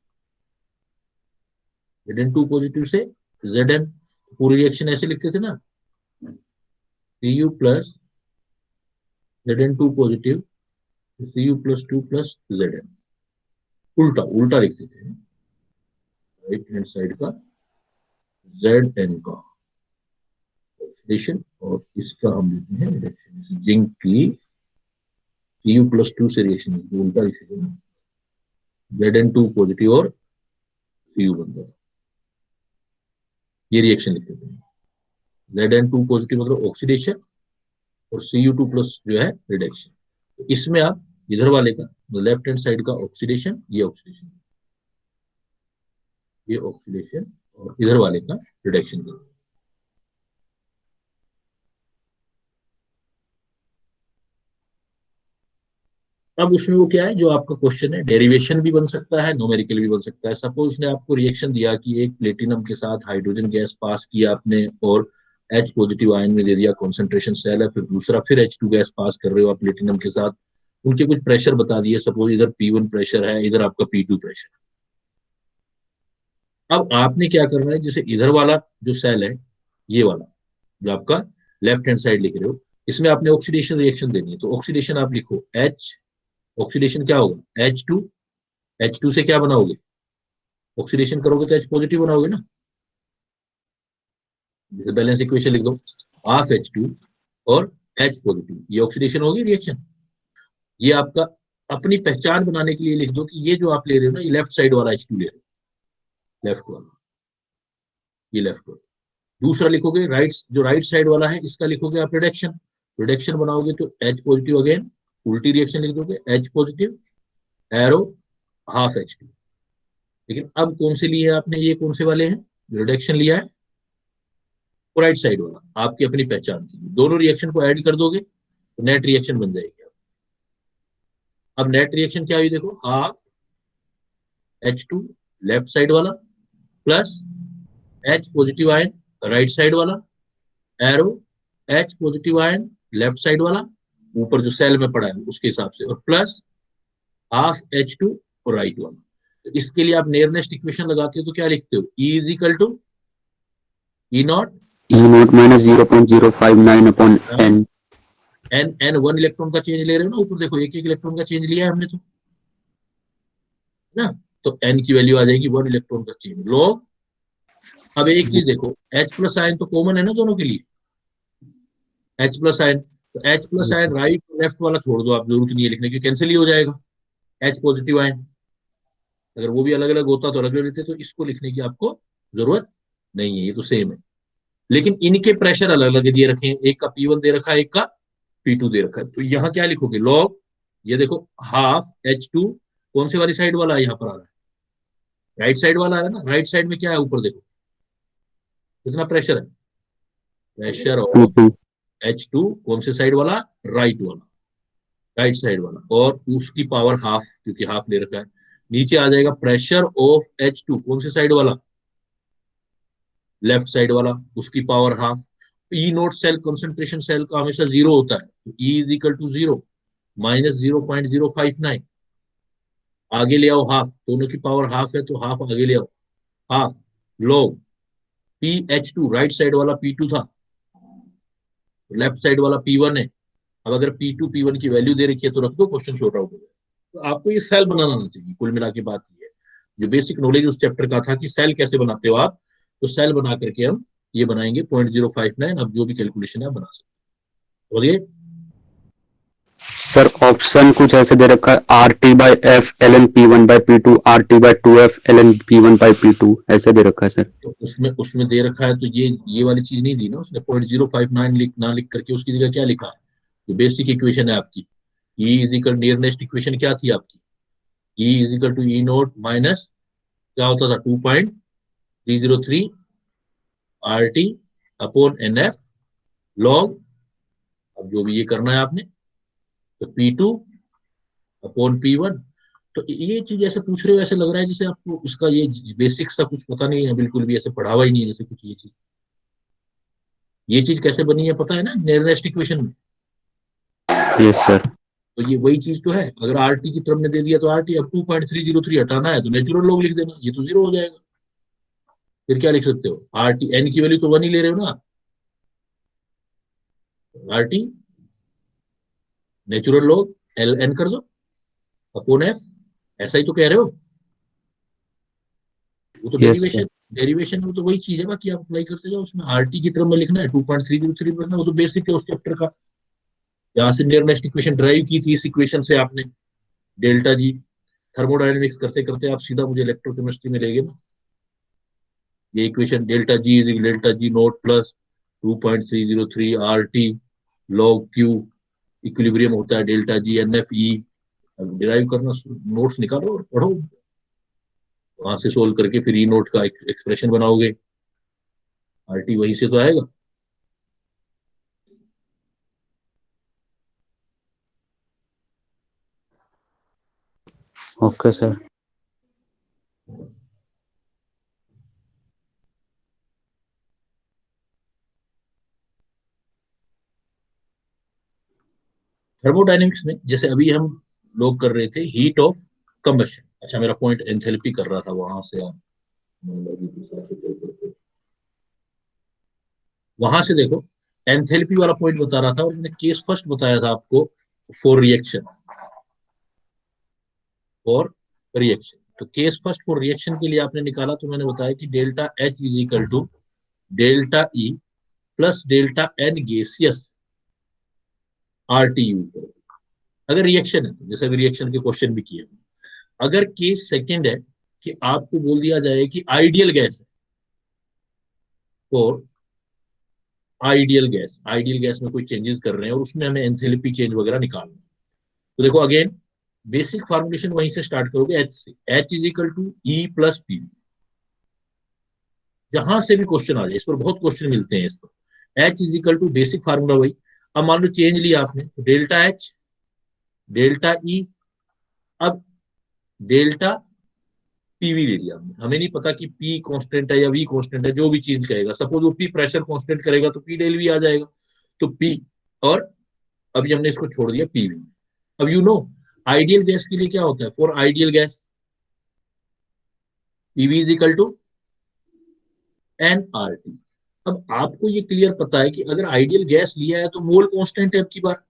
Zn2 पॉजिटिव से Zn। पूरी रिएक्शन ऐसे लिखते थे ना, Cu plus Zn2 positive Cu+2 plus Zn। उल्टा उल्टा लिखते थे, राइट हैंड साइड का Zn का ऑक्सीडेशन, और इसका हम लेते हैं रिडक्शन। जिंक की Cu+2 से रिएक्शन उल्टा लिखते थे ना, Zn2 पॉजिटिव और Cu बनता है, ये रिएक्शन लिखते थे। Zn2 पॉजिटिव मतलब ऑक्सीडेशन, और Cu2 प्लस जो है रिडक्शन। तो इसमें आप इधर वाले का, लेफ्ट हैंड साइड का ऑक्सीडेशन, ये ऑक्सीडेशन, ये ऑक्सीडेशन, और इधर वाले का रिडक्शन करो। अब उसमें वो क्या है जो आपका क्वेश्चन है, डेरिवेशन भी बन सकता है, न्यूमेरिकल भी बन सकता है। सपोज उसने आपको रिएक्शन दिया कि एक प्लेटिनम के साथ हाइड्रोजन गैस पास किया आपने, और H पॉजिटिव आयन में दे दिया, कॉन्सेंट्रेशन सेल है, फिर दूसरा फिर H2 गैस पास कर रहे हो आप प्लेटिनम के साथ, उनके कुछ प्रेशर बता दिए, सपोज इधर P1 प्रेशर है, इधर आपका P2 प्रेशर है। अब आपने क्या करना है, जैसे इधर वाला जो सेल है, ये वाला जो आपका लेफ्ट हैंड साइड लिख रहे हो, इसमें आपने ऑक्सीडेशन रिएक्शन देनी है। तो ऑक्सीडेशन आप लिखो H, ऑक्सीडेशन क्या होगा H2, H2 से क्या बनाओगे, ऑक्सीडेशन करोगे तो H पॉजिटिव बनाओगे ना। जैसे बैलेंस इक्वेशन लिख दो, हाफ H2 और H पॉजिटिव, ये ऑक्सीडेशन होगी रिएक्शन। ये आपका अपनी पहचान बनाने के लिए लिख दो कि ये जो आप ले रहे हो ना, ये लेफ्ट साइड वाला H2 ले रहे हो, लेफ्ट वाला, ये लेफ्ट वाला। दूसरा लिखोगे राइट, जो राइट साइड वाला है इसका लिखोगे आप रिडक्शन। रिडक्शन बनाओगे तो H पॉजिटिव अगेन, उल्टी रिएक्शन लिख दोगे, H positive arrow half H2। लेकिन अब कौन से लिए आपने, ये कौन से वाले हैं रिडक्शन लिया है, वो राइट साइड वाला, आपकी अपनी पहचान की। दोनों रिएक्शन को ऐड कर दोगे तो नेट रिएक्शन बन जाएगी। अब नेट रिएक्शन क्या हुई देखो, हाफ H2 लेफ्ट साइड वाला plus H positive ion right side वाला, arrow H positive ion left side वाला, ऊपर जो सेल में पड़ा है उसके हिसाब से, और प्लस हाफ H2 और राइट वाला। तो इसके लिए आप नियरनेस्ट इक्वेशन लगाते हो तो क्या लिखते हो, E is equal to E naught, E naught minus 0.059 upon n। N one electron का चेंज ले रहे हो ना, ऊपर देखो एक एक इलेक्ट्रॉन का चेंज लिया है हमने तो, है ना। तो एन की वैल्यू आ जाएगी 1 इलेक्ट्रॉन का चेंज लॉग। अब एक चीज देखो, H प्लस आयन तो कॉमन है ना दोनों के लिए, H प्लस आयन, तो H प्लस आयन राइट और लेफ्ट वाला छोड़ दो आप, जरूरत नहीं है लिखने की, कैंसिल ही हो जाएगा। H पॉजिटिव आयन अगर वो भी अलग अलग होता तो अलग अलग लेते, तो इसको लिखने की आपको जरूरत नहीं है, ये तो सेम है। लेकिन इनके प्रेशर अलग अलग दिए रखे हैं, एक का P1 दे रखा है, एक का P2 दे रखा है। तो यहाँ क्या लिखोगे लॉग, ये देखो हाफ H2 कौन से वाली साइड वाला है, यहाँ पर आ रहा है राइट साइड वाला है ना, राइट साइड में क्या है ऊपर देखो कितना प्रेशर है, प्रेशर ऑफ H2 कौन से साइड वाला, राइट वाला, राइट साइड वाला, और उसकी पावर हाफ, क्योंकि हाफ ले रखा है। नीचे आ जाएगा प्रेशर ऑफ H2, कौन से साइड वाला, लेफ्ट साइड वाला, उसकी power half. E naught cell concentration cell का हमेशा जीरो होता है, तो E is equal to zero minus 0.059। आगे ले आओ हाफ, दोनों की पावर हाफ है तो हाफ आगे ले आओ, half log PH2, right side वाला P2 था, लेफ्ट साइड वाला P1 है। अब अगर P2 P1 की वैल्यू दे रखी है तो रख दो, क्वेश्चन शॉर्ट आउट हो गया। तो आपको ये सेल बनाना आना चाहिए, कुल मिला के बात ये है। जो बेसिक नॉलेज उस चैप्टर का था कि सेल कैसे बनाते हो आप, तो सेल बना करके हम ये बनाएंगे 0.059। अब जो भी कैलकुलेशन है आप बना सकते हो। बोलिए। सर ऑप्शन कुछ ऐसे दे रखा है, RT/F ln P1/P2, RT/2F ln P1/P2, ऐसे दे रखा है सर। तो उसमें उसमें दे रखा है, तो ये वाली चीज नहीं दी ना उसने। 0.059 लिख करके उसकी जगह क्या लिखा है, जो बेसिक इक्वेशन है आपकी, E is equal, nearest equation क्या थी आपकी, E is equal to E naught minus क्या होता था 2.303 RT अपॉन NF लॉग, अब जो भी ये करना है आपने, तो P2 अपॉन P1। तो ये चीज ऐसे पूछ रहे हो, ऐसे लग रहा है जैसे आपको इसका ये बेसिक सा कुछ पता नहीं है, बिल्कुल भी ऐसे पढ़ावा ही नहीं है जैसे कुछ। ये चीज कैसे बनी है पता है ना, नियरेस्ट इक्वेशन में। Yes sir. तो ये वही चीज तो है। अगर RT की टर्म में दे दिया तो RT, अब 2.303 हटाना है तो नेचुरल लॉग लिख देना, ये तो जीरो हो जाएगा। फिर क्या लिख सकते हो, RT N की वैल्यू तो 1 ही ले रहे हो ना, RT नेचुरल लॉग LN कर दो अपॉन F, ऐसा ही तो कह रहे हो। वो तो यस सर। डेरिवेशन, डेरिवेशन में तो वही चीज है, बाकी आप अप्लाई करते जाओ। उसमें RT की टर्म में लिखना है 2.303 लिखना, वो तो बेसिक है उस चैप्टर का। यहाँ से नियरेस्ट इक्वेशन ड्राइव की थी, इस इक्वेशन से आपने डेल्टा जी। थर्मोडायनेमिक्स करते करते आप सीधा मुझे इलेक्ट्रोकेमिस्ट्री में ले गए ना। ये equation delta G is delta G note plus 2.303 RT log Q, equilibrium होता है delta G NF E। Derive करना, नोट्स निकालो और पढ़ो, वहां से सोल्व करके फिर ई नोट का एक्सप्रेशन बनाओगे, RT वहीं से तो आएगा। Okay sir. थर्मोडायनेमिक्स में जैसे अभी हम लोग कर रहे थे हीट ऑफ कंबशन, अच्छा मेरा पॉइंट एंथैल्पी कर रहा था, वहां से आप वहां से देखो, एंथैल्पी वाला पॉइंट बता रहा था, और मैंने केस फर्स्ट बताया था आपको फॉर रिएक्शन, फॉर रिएक्शन। तो केस फर्स्ट फॉर रिएक्शन के लिए आपने निकाला, तो मैंने बताया कि delta H is equal to delta E plus delta N gaseous RT use करो। अगर रिएक्शन है, जैसे अभी रिएक्शन के क्वेश्चन भी किए। अगर केस सेकंड है कि आपको बोल दिया जाए कि आइडियल गैस है, फॉर आइडियल गैस में कोई चेंजेस कर रहे हैं और उसमें हमें एंथैल्पी चेंज वगैरह निकालना है, तो देखो अगेन बेसिक फॉर्मुलेशन वहीं से स्टार्ट करोगे, H से। H is equal to E plus P, जहां से भी क्वेश्चन आ जाए, इस पर बहुत क्वेश्चन मिलते हैं इस पर। H is equal to basic formula वही। अब मान लो चेंज लिया आपने, तो डेल्टा H डेल्टा E, अब डेल्टा PV ले लिया हमने। हमें नहीं पता कि P कांस्टेंट है या V कांस्टेंट है, जो भी चेंज करेगा, सपोज वो P प्रेशर कांस्टेंट करेगा तो P डेल V आ जाएगा, तो P। और अभी हमने इसको छोड़ दिया PV। अब यू नो आइडियल गैस के लिए क्या होता है, for ideal gas PV is equal to NRT। अब आपको ये क्लियर पता है कि अगर आइडियल गैस लिया है तो मोल कांस्टेंट है, अब की बार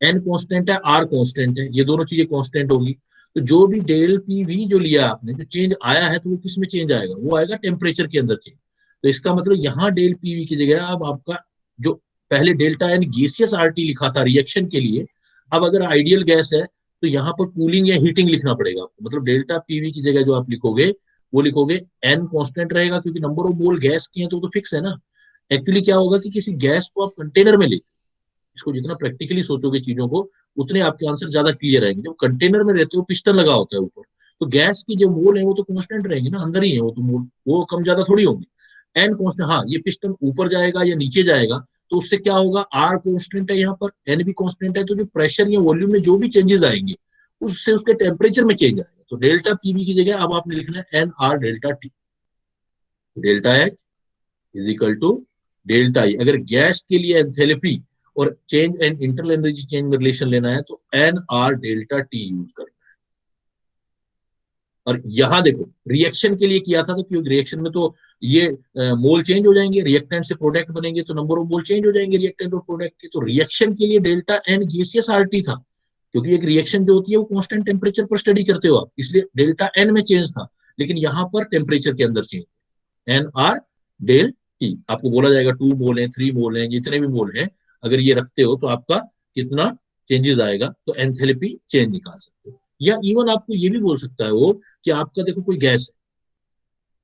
N कांस्टेंट है, R कांस्टेंट है, ये दोनों चीजें कांस्टेंट होगी। तो जो भी डेल PV जो लिया आपने, जो चेंज आया है, तो वो किस में चेंज आएगा, वो आएगा टेम्परेचर के अंदर चेंज। तो इसका मतलब यहाँ डेल PV की जगह अब आपका जो पहले डेल्टा N गैसियस RT लिखा था रिएक्शन के लिए, अब अगर आइडियल गैस है तो यहाँ पर कूलिंग या हीटिंग लिखना पड़ेगा आपको। मतलब डेल्टा PV की जगह जो आप लिखोगे, वो लिखोगे N कांस्टेंट रहेगा, क्योंकि नंबर ऑफ मोल गैस की है तो फिक्स है ना। एक्चुअली क्या होगा कि किसी गैस को आप कंटेनर में लेते, इसको जितना प्रैक्टिकली सोचोगे चीजों को, उतने आपके आंसर ज्यादा क्लियर आएंगे। जब कंटेनर में रहते हो, पिस्टन लगा होता है ऊपर, तो गैस की जो मोल है वो तो कांस्टेंट रहेंगे ना, अंदर ही है वो तो मोल, वो कम ज्यादा थोड़ी होंगे। एन कांस्टेंट, हाँ ये पिस्टन ऊपर जाएगा या नीचे जाएगा तो उससे क्या होगा, आर कांस्टेंट है यहाँ पर, एन भी कांस्टेंट है, तो जो प्रेशर या वॉल्यूम में जो भी चेंजेस आएंगे उससे उसके टेम्परेचर में चेंज आएगा। तो डेल्टा पीवी की जगह अब आपने लिखना है N R delta T. Delta H is equal to delta E. अगर गैस के लिए एंथैल्पी और change and internal energy change में रिलेशन लेना है तो N R delta T use करना। और यहां देखो रिएक्शन के लिए किया था, तो क्योंकि रिएक्शन में तो ये मोल चेंज हो जाएंगे, रिएक्टेंट से प्रोडक्ट बनेंगे तो नंबर ऑफ मोल चेंज हो जाएंगे रिएक्टेंट और प्रोडक्ट के। तो रिएक्शन के लिए डेल्टा एन गैसियस आरटी था, क्योंकि एक रिएक्शन जो होती है वो कांस्टेंट टेम्परेचर पर स्टडी करते हो आप, इसलिए डेल्टा एन में चेंज था। लेकिन यहां पर टेम्परेचर के अंदर change, N R del T. आपको बोला जाएगा 2 मोल है, 3 मोल है, जितने भी मोल है अगर ये रखते हो तो आपका कितना चेंजेस आएगा, तो एंथैल्पी चेंज निकाल सकते हो। या इवन आपको ये भी बोल सकता है वो कि आपका देखो कोई गैस है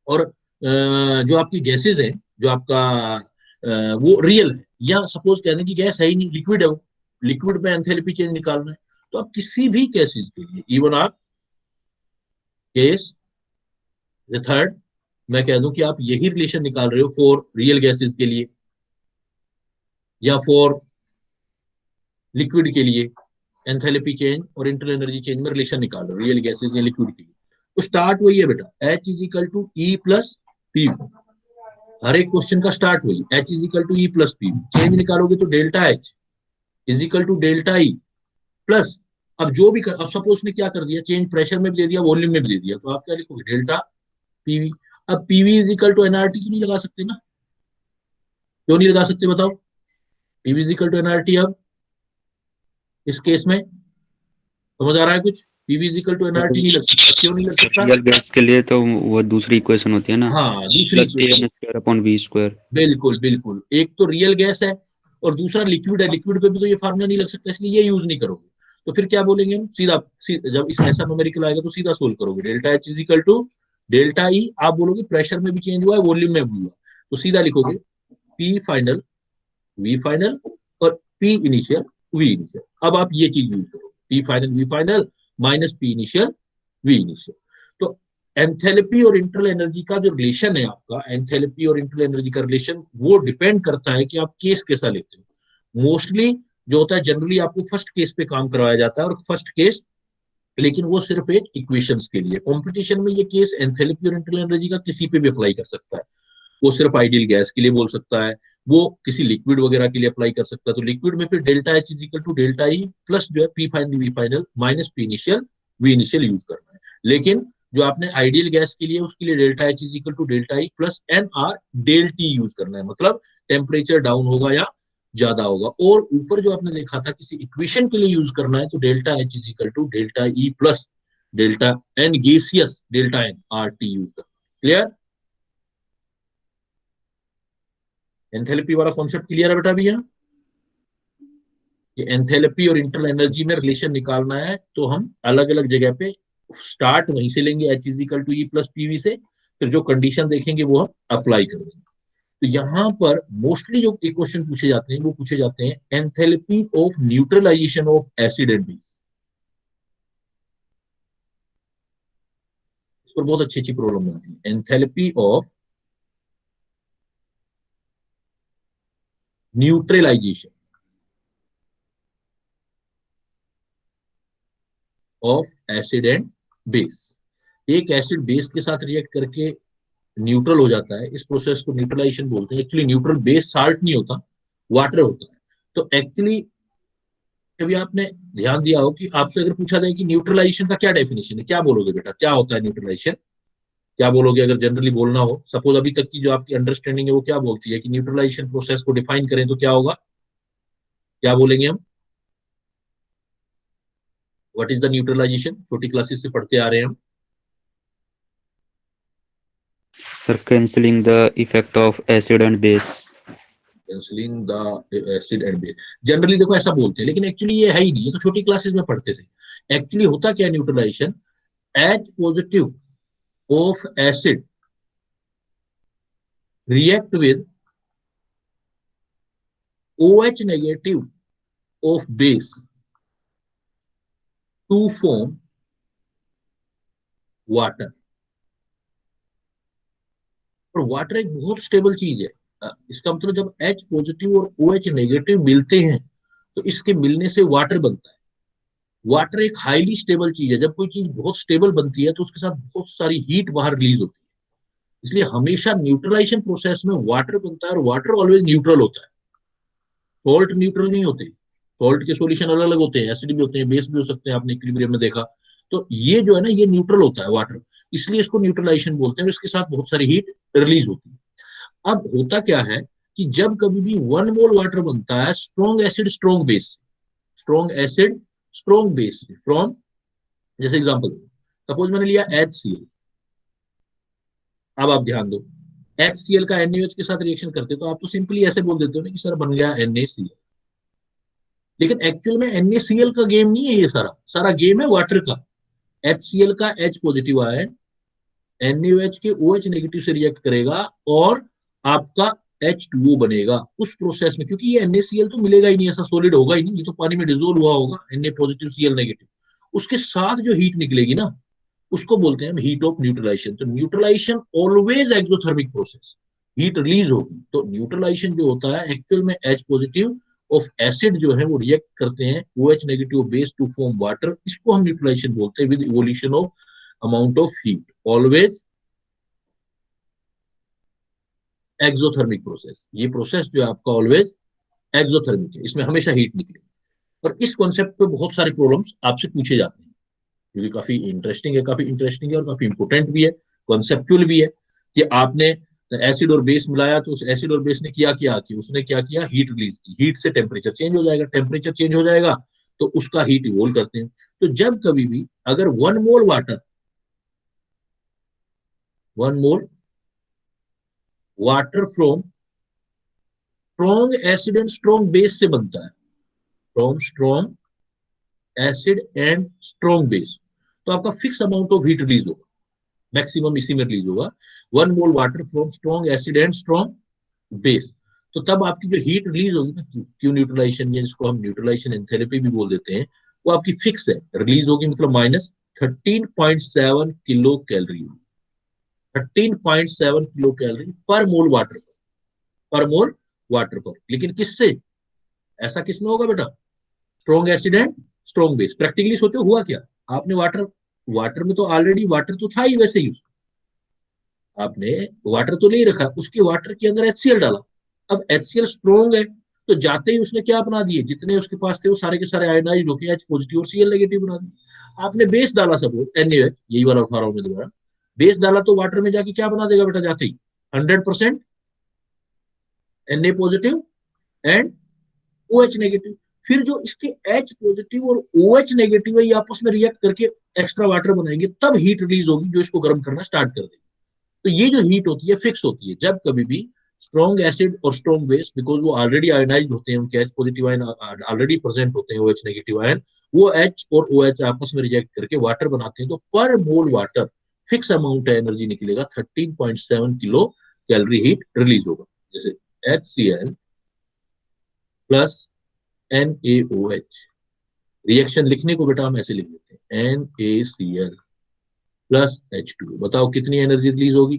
और जो आपकी गैसेज है, जो आपका वो रियल है, या सपोज कह दें कि गैस है ही नहीं, लिक्विड है वो, लिक्विड में एंथैल्पी चेंज निकालना है। तो आप किसी भी केसेस के लिए, इवन आप केस थर्ड, मैं कह दूं कि आप यही रिलेशन निकाल रहे हो फॉर रियल गैसेस के लिए या फॉर लिक्विड के लिए, एंथैल्पी चेंज और इंटरनल एनर्जी चेंज में रिलेशन निकाल रहे हो रियल गैसेस या लिक्विड के लिए, तो स्टार्ट वही है बेटा, H is equal to E plus P. हर एक क्वेश्चन का स्टार्ट वही, H is equal to E plus P. Change निकालोगे तो delta H is equal to delta E plus, अब जो भी अब सपोज ने क्या कर दिया, चेंज प्रेशर में भी दे दिया, वॉल्यूम में भी दे दिया, तो आप क्या लिखोगे, डेल्टा पीवी। अब PV is equal to NRT तो नहीं लगा सकते ना, क्यों नहीं लगा सकते बताओ, PV is equal to NRT. अब इस केस में समझ आ रहा है कुछ, PV is equal to NRT नहीं लग सकता, क्यों नहीं लग सकता। रियल गैस के लिए तो वो दूसरी इक्वेशन होती है ना, हाँ दूसरी plus a equation, N square upon V square. बिल्कुल बिल्कुल, एक तो रियल गैस है और दूसरा लिक्विड है, लिक्विड पे भी तो ये फार्मूला नहीं लग सकता, इसलिए ये यूज नहीं करोगे। तो फिर क्या बोलेंगे हम, जब इस ऐसा न्यूमेरिकल आएगा तो सीधा सोल्व करोगे, delta H is equal to delta E, आप बोलोगे प्रेशर में भी चेंज हुआ है, वॉल्यूम में भी हुआ, तो सीधा लिखोगे पी फाइनल वी फाइनल और पी इनिशियल वी इनिशियल। अब आप ये चीज यूज करो, P final V final minus P initial V initial. तो एंथैल्पी और इंटरनल एनर्जी का जो रिलेशन है आपका, एंथैल्पी और इंटरनल एनर्जी का रिलेशन, वो डिपेंड करता है कि आप केस कैसा लेते हो। मोस्टली जो होता है जनरली आपको फर्स्ट केस पे काम करवाया जाता है, और फर्स्ट केस, लेकिन वो सिर्फ एक इक्वेशंस के लिए। कंपटीशन में ये केस एंथैल्पी और इंटरनल एनर्जी का किसी पे भी अप्लाई कर सकता है, वो सिर्फ आइडियल गैस के लिए बोल सकता है, वो किसी लिक्विड वगैरह के लिए अप्लाई कर सकता है। तो लिक्विड में फिर delta H is equal to delta E plus जो है P final V final minus P initial V initial use करना है। लेकिन जो आपने आइडियल गैस के लिए, उसके लिए delta H is equal to delta E plus N R del T use करना है, मतलब टेम्परेचर डाउन होगा या ज्यादा होगा। और ऊपर जो आपने देखा था किसी इक्वेशन के लिए यूज करना है, तो delta H is equal to delta E plus delta N gaseous delta N R T use करना। क्लियर, एंथैल्पी वाला कॉन्सेप्ट क्लियर है बेटा भैया, कि एंथैल्पी और इंटरनल एनर्जी में रिलेशन निकालना है तो हम अलग अलग जगह पे स्टार्ट वहीं से लेंगे, H is equal to E plus PV से, फिर जो कंडीशन देखेंगे वो हम अप्लाई कर देंगे। तो यहाँ पर मोस्टली जो क्वेश्चन पूछे जाते हैं वो पूछे जाते हैं enthalpy of neutralization of acid and base. इस पर बहुत अच्छी अच्छी प्रॉब्लम आती है, enthalpy of neutralization of acid and base. एक एसिड बेस के साथ रिएक्ट करके न्यूट्रल हो जाता है, इस प्रोसेस को न्यूट्रलाइजेशन बोलते हैं। एक्चुअली न्यूट्रल बेस साल्ट नहीं होता, वाटर होता है। तो एक्चुअली कभी आपने ध्यान दिया हो कि आपसे अगर पूछा जाए कि न्यूट्रलाइजेशन का क्या डेफिनेशन है, क्या बोलोगे बेटा, क्या होता है न्यूट्रलाइजेशन, क्या बोलोगे अगर जनरली बोलना हो। सपोज अभी तक की जो आपकी अंडरस्टैंडिंग है वो क्या बोलती है कि न्यूट्रलाइजेशन प्रोसेस को डिफाइन करें तो क्या होगा, क्या बोलेंगे हम, व्हाट इज द न्यूट्रलाइजेशन, छोटी क्लासेस से पढ़ते आ रहे हैं हम। Sir cancelling the effect of acid and base. Cancelling the acid and base, generally देखो ऐसा बोलते हैं, लेकिन एक्चुअली ये है ही नहीं, ये तो छोटी क्लासेस में पढ़ते थे। एक्चुअली होता क्या है neutralization, H positive of acid react with OH negative of base to form water। और वाटर एक बहुत स्टेबल चीज है, इसका मतलब जब H पॉजिटिव और OH नेगेटिव मिलते हैं तो इसके मिलने से वाटर बनता है। वाटर एक हाईली स्टेबल चीज है। जब कोई चीज बहुत स्टेबल बनती है तो उसके साथ बहुत सारी हीट बाहर रिलीज होती है। इसलिए हमेशा न्यूट्रलाइजेशन प्रोसेस में वाटर बनता है और वाटर ऑलवेज न्यूट्रल होता है। सॉल्ट न्यूट्रल नहीं होते। सॉल्ट के सॉल्यूशन अलग अलग होते हैं, एसिड भी होते हैं, बेस भी हो सकते हैं, आपने इक्विलिब्रियम में देखा। तो ये जो है ना, ये न्यूट्रल होता है वाटर, इसलिए इसको न्यूट्रलाइजेशन बोलते हैं। इसके साथ बहुत सारी हीट रिलीज होती है। अब होता क्या है कि जब कभी भी 1 मोल वाटर बनता है strong acid strong base, strong acid strong base from, जैसे एग्जांपल सपोज मैंने लिया HCl। अब आप ध्यान दो, HCl का NaOH के साथ रिएक्शन करते तो आप तो सिंपली ऐसे बोल देते हो ना कि सर बन गया NaCl। लेकिन एक्चुअल में NaCl का गेम नहीं है, ये सारा सारा गेम है वाटर का। HCl का H पॉजिटिव आयन NaOH के OH नेगेटिव से रिएक्ट करेगा और आपका H2O बनेगा उस प्रोसेस में, क्योंकि ये NaCl तो मिलेगा ही नहीं, ऐसा सॉलिड होगा ही नहीं, ये तो पानी में डिजोल्व हुआ होगा, Na पॉजिटिव Cl नेगेटिव। उसके साथ जो हीट निकलेगी ना, उसको बोलते हैं हम हीट ऑफ न्यूट्रलाइजेशन। तो neutralization always exothermic process, heat release होगी। तो न्यूट्रलाइजेशन जो होता है एक्चुअल में H पॉजिटिव ऑफ एसिड जो है वो रिएक्ट करते हैं OH negative base to form water, इसको हम न्यूट्रलाइजेशन बोलते हैं with evolution of amount of heat, always exothermic process. ये प्रोसेस जो है आपका ऑलवेज एक्सोथर्मिक है, इसमें हमेशा हीट निकलेगी। और इस कॉन्सेप्ट पे बहुत सारे प्रॉब्लम्स आपसे पूछे जाते हैं, क्योंकि काफी इंटरेस्टिंग है और काफी इंपोर्टेंट भी है, कॉन्सेप्चुअल भी है। कि आपने एसिड और बेस मिलाया तो उस एसिड और बेस ने किया क्या, कि उसने क्या किया, हीट रिलीज की। हीट से टेम्परेचर चेंज हो जाएगा, टेम्परेचर चेंज हो जाएगा तो उसका हीट इवोल्व करते हैं। तो जब कभी भी अगर 1 मोल water, 1 mole water from strong acid and strong base से बनता है, from strong acid and strong base, तो आपका fix amount of heat release होगा, मैक्सिमम इसी में रिलीज होगा। 1 मोल water from strong acid and strong base. तो तब आपकी जो हीट रिलीज होगी ना, क्यू न्यूट्रलाइजेशन, या जिसको हम न्यूट्रलाइजेशन एंथैल्पी भी बोल देते हैं, वो आपकी फिक्स है, रिलीज होगी मतलब -13.7 किलो कैलोरी, 13.7 किलो कैलोरी पर मोल वाटर, पर मोल वाटर पर। लेकिन किससे, ऐसा किसमें होगा बेटा, strong acid and strong base. Practically सोचो हुआ क्या, आपने वाटर, वाटर में तो ऑलरेडी वाटर तो था ही वैसे ही, आपने वाटर तो ले रखा, उसके वाटर के अंदर HCl डाला। अब HCl स्ट्रॉन्ग है तो जाते ही उसने क्या बना दिए, जितने उसके पास थे वो सारे के सारे आयोनाइज होकर H पॉजिटिव और Cl नेगेटिव बना दिए। आपने बेस डाला सपोज NaOH, यही वाला उठा रहा हूं मैं दोबारा, बेस डाला तो वाटर में जाके क्या बना देगा बेटा, जाते ही 100% Na positive and OH negative. फिर जो इसके H पॉजिटिव और OH नेगेटिव है, ये आपस में रिएक्ट करके एक्स्ट्रा वाटर बनाएंगे, तब हीट रिलीज होगी जो इसको गर्म करना स्टार्ट कर देगी। तो ये जो हीट होती है फिक्स होती है जब कभी भी स्ट्रॉन्ग एसिड और स्ट्रॉन्ग बेस, बिकॉज वो ऑलरेडी आयोनाइज होते हैं, उनके H positive ion already present होते हैं, OH नेगेटिव आयन, वो H और OH आपस में रिजेक्ट करके वाटर बनाते हैं। तो पर मोल वाटर फिक्स अमाउंट है एनर्जी निकलेगा, 13.7 किलो कैलोरी हीट रिलीज होगा। जैसे HCl प्लस NaOH, रिएक्शन लिखने को बेटा हम ऐसे लिख देते हैं NaCl प्लस H2O। बताओ कितनी एनर्जी रिलीज होगी,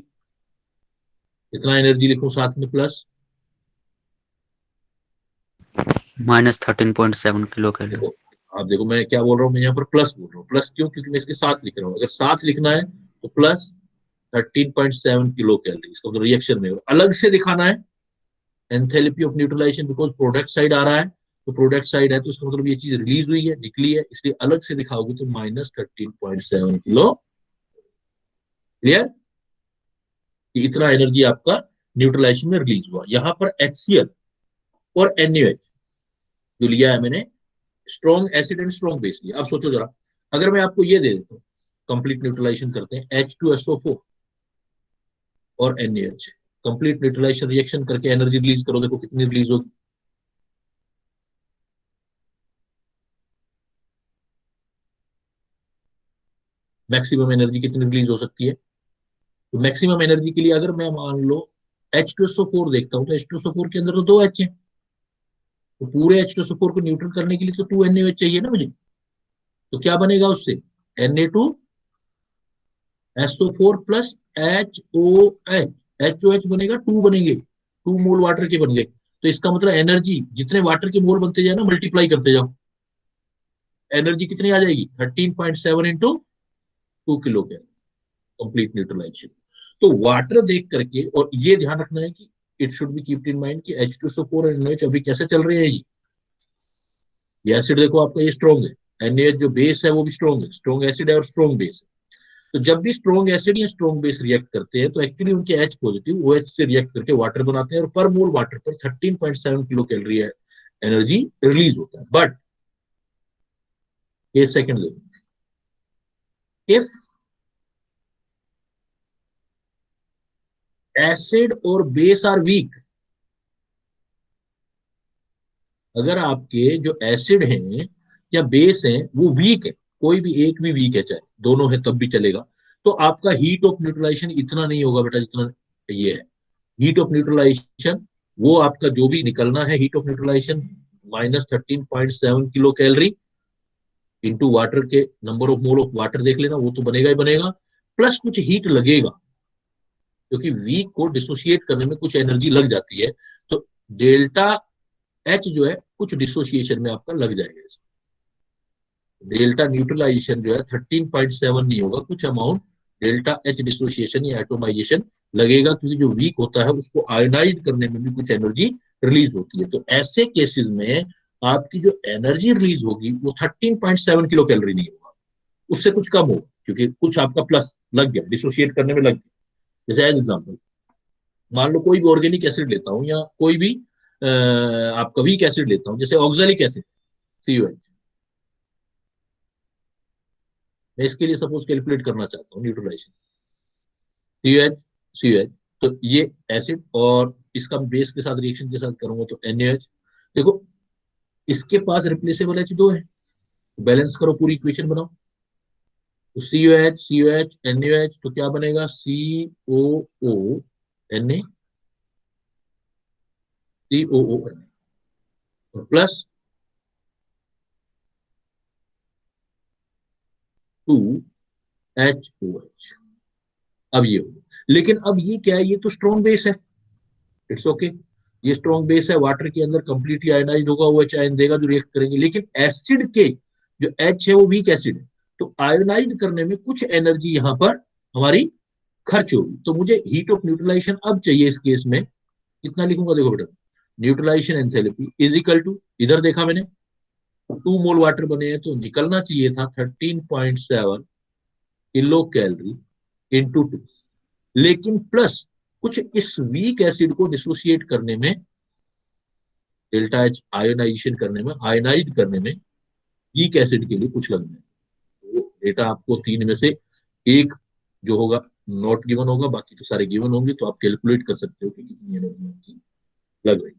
कितना एनर्जी लिखूं साथ में प्लस, -13.7 किलो कैलोरी। देखो, आप देखो मैं क्या बोल रहा हूँ, मैं यहाँ पर प्लस बोल रहा हूँ। प्लस क्यों, क्योंकि मैं इसके साथ लिख रहा हूँ। अगर साथ लिखना है तो प्लस 13.7 किलो कैलोरी, इसका मतलब रिएक्शन में। अलग से दिखाना है enthalpy of neutralisation, because product side आ रहा है, तो प्रोडक्ट साइड है तो इसका मतलब ये चीज रिलीज हुई है, निकली है, इसलिए अलग से दिखाओगे तो -13.7 किलो। क्लियर, कि इतना एनर्जी आपका न्यूट्रलाइजेशन में रिलीज हुआ। यहाँ पर HCl और NaOH जो लिया है मैंने, strong acid and strong base लिया। अब सोचो जरा, अगर मैं आपको ये दे देता हूँ, कंप्लीट न्यूट्रलाइजेशन करते हैं, H2SO4 और NaOH, कंप्लीट न्यूट्रलाइजेशन रिएक्शन करके एनर्जी रिलीज करो, देखो कितनी रिलीज होगी। मैक्सिमम एनर्जी कितनी रिलीज हो सकती है, तो मैक्सिमम एनर्जी के लिए अगर मैं मान लो H2SO4 देखता हूँ, तो H2SO4 के अंदर तो 2 H है, तो पूरे H2SO4 को न्यूट्रल करने के लिए तो 2 NaOH चाहिए ना मुझे। तो क्या बनेगा उससे, Na2SO4 प्लस HOH, HOH बनेगा, 2 बनेंगे, 2 मोल वाटर के बन गए, तो इसका मतलब एनर्जी जितने वाटर के मोल बनते जाए ना, मल्टीप्लाई करते जाओ, एनर्जी कितनी आ जाएगी, 13.7 into 2 kilo calorie, complete neutralization. तो वाटर देख करके, और ये ध्यान रखना है कि it should be keeped in mind कि H2SO4 और NaOH अभी कैसे चल रहे हैं। ये एसिड देखो आपका ये स्ट्रॉन्ग है, NaOH जो बेस है वो भी स्ट्रॉन्ग है, स्ट्रॉन्ग एसिड है और स्ट्रॉन्ग बेस है। तो जब भी स्ट्रॉन्ग एसिड या स्ट्रॉन्ग बेस रिएक्ट करते हैं तो एक्चुअली उनके H पॉजिटिव OH से रिएक्ट करके वाटर बनाते हैं, और पर मोल वाटर पर 13.7 किलो कैलोरी एनर्जी रिलीज होता है। बट ये सेकंड लेवल, इफ एसिड और बेस आर वीक, अगर आपके जो एसिड हैं या बेस हैं वो वीक है, कोई भी एक भी वीक है, चाहे दोनों है तब भी चलेगा, तो आपका हीट ऑफ न्यूट्रलाइजेशन इतना नहीं होगा बेटा जितना ये है। हीट ऑफ न्यूट्रलाइजेशन वो आपका जो भी निकलना है, heat of neutralisation -13.7 kilo calorie into water के number of mole of water देख लेना, वो तो बनेगा ही बनेगा, प्लस कुछ हीट लगेगा, क्योंकि वीक को डिसोसिएट करने में कुछ एनर्जी लग जाती है, तो डेल्टा एच जो है कुछ डिसोसिएशन में आपका लग जाएगा। डेल्टा न्यूट्रलाइजेशन जो है 13.7 नहीं होगा, कुछ अमाउंट डेल्टा एच डिसोसिएशन या एटोमाइजेशन लगेगा, क्योंकि जो वीक होता है उसको आयोनाइज करने में भी कुछ एनर्जी रिलीज होती है। तो ऐसे केसेस में आपकी जो एनर्जी रिलीज होगी वो 13.7 किलो कैलोरी नहीं होगा, उससे कुछ कम होगा, क्योंकि कुछ आपका प्लस लग गया, डिसोसिएट करने में लग गया। जैसे एज एग्जाम्पल मान लो कोई भी ऑर्गेनिक एसिड लेता हूँ, या कोई भी आपका वीक एसिड लेता हूँ, जैसे ऑक्जेलिक एसिड COH, मैं इसके लिए सपोज कैलकुलेट करना चाहता हूँ न्यूट्रलाइजेशन COH, तो ये एसिड और इसका बेस के साथ रिएक्शन के साथ करूंगा तो NaOH। देखो इसके पास रिप्लेसेबल H2 है, बैलेंस करो, पूरी इक्वेशन बनाओ, तो COH NaOH, तो क्या बनेगा, COONA और प्लस 2HOH। अब ये हो, लेकिन अब ये क्या है, ये तो स्ट्रॉन्ग बेस है, इट्स ओके ये स्ट्रॉन्ग बेस है, वाटर के अंदर कंप्लीटली आयनाइज्ड होगा, वो एच आयन देगा जो रिएक्ट करेंगे, लेकिन एसिड के जो एच है वो वीक एसिड है, तो आयोनाइज करने में कुछ एनर्जी यहाँ पर हमारी खर्च होगी। तो मुझे हीट ऑफ न्यूट्रलाइजेशन अब चाहिए इस केस में, कितना लिखूंगा, देखो बेटा, neutralization enthalpy is equal to, इधर देखा मैंने 2 मोल वाटर बने हैं तो निकलना चाहिए था 13.7 किलो कैलोरी इंटू 2, लेकिन प्लस कुछ इस वीक एसिड को डिसोसिएट करने में, डेल्टा एच आयोनाइजेशन करने में, आयोनाइज करने में वीक एसिड के लिए कुछ लगना है। तो डेटा आपको 3 में से एक जो होगा नॉट गिवन होगा, बाकी तो सारे गिवन होंगे, तो आप कैलकुलेट कर सकते हो कि कितनी एनर्जी लग रही है।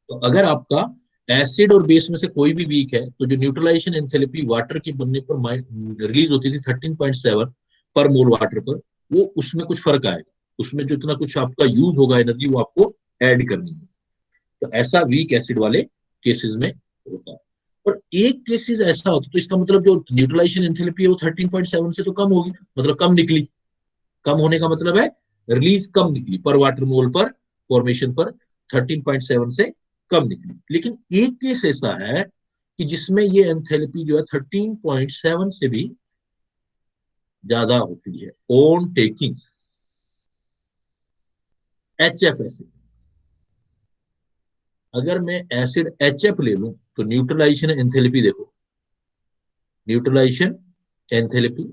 तो अगर आपका एसिड और बेस में से कोई भी वीक है, तो जो न्यूट्रलाइजेशन एंथैल्पी वाटर के बनने पर रिलीज होती थी 13.7 पर मोल वाटर पर, वो उसमें कुछ फर्क आएगा, उसमें जो इतना कुछ आपका यूज होगा एनर्जी वो आपको ऐड करनी है। तो ऐसा वीक एसिड वाले केसेस में होता है। और एक केसेस ऐसा होता है, तो इसका मतलब जो न्यूट्रलाइजेशन एंथैल्पी है वो 13.7 से तो कम होगी, मतलब कम निकली, कम होने का मतलब है रिलीज कम निकली पर वाटर मोल पर, फॉर्मेशन पर 13.7 से कम निकली। लेकिन एक केस ऐसा है कि जिसमें ये एंथैल्पी जो है 13.7 से भी ज्यादा होती है, ऑन टेकिंग HF एसिड। अगर मैं एसिड HF ले लूं तो न्यूट्रलाइजेशन एंथैल्पी देखो, neutralization enthalpy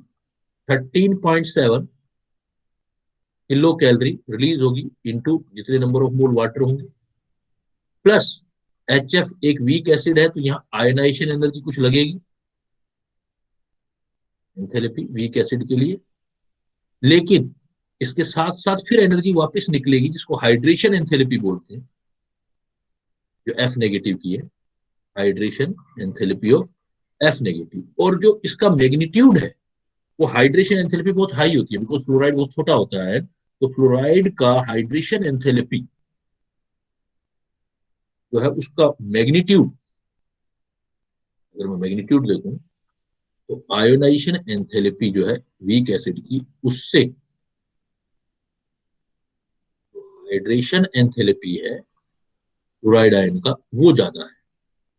13.7 kilo calorie release होगी इंटू जितने नंबर ऑफ मोल वाटर होंगे, प्लस HF एक वीक एसिड है तो यहाँ आयनाइजेशन एनर्जी कुछ लगेगी एंथैल्पी वीक एसिड के लिए, लेकिन इसके साथ साथ फिर एनर्जी वापस निकलेगी जिसको हाइड्रेशन एंथैल्पी बोलते हैं, जो F नेगेटिव की है, hydration enthalpy of F negative. और जो इसका मैग्नीट्यूड है वो हाइड्रेशन एंथैल्पी बहुत हाई होती है, बिकॉज फ्लोराइड बहुत छोटा होता है, तो फ्लोराइड का हाइड्रेशन एंथैल्पी जो है उसका मैग्नीट्यूड, अगर मैं मैग्नीट्यूड देखूं तो आयोनाइजेशन एंथैल्पी जो है वीक एसिड की उससे हाइड्रेशन एंथैल्पी है क्लोराइड आयन का, वो ज्यादा है।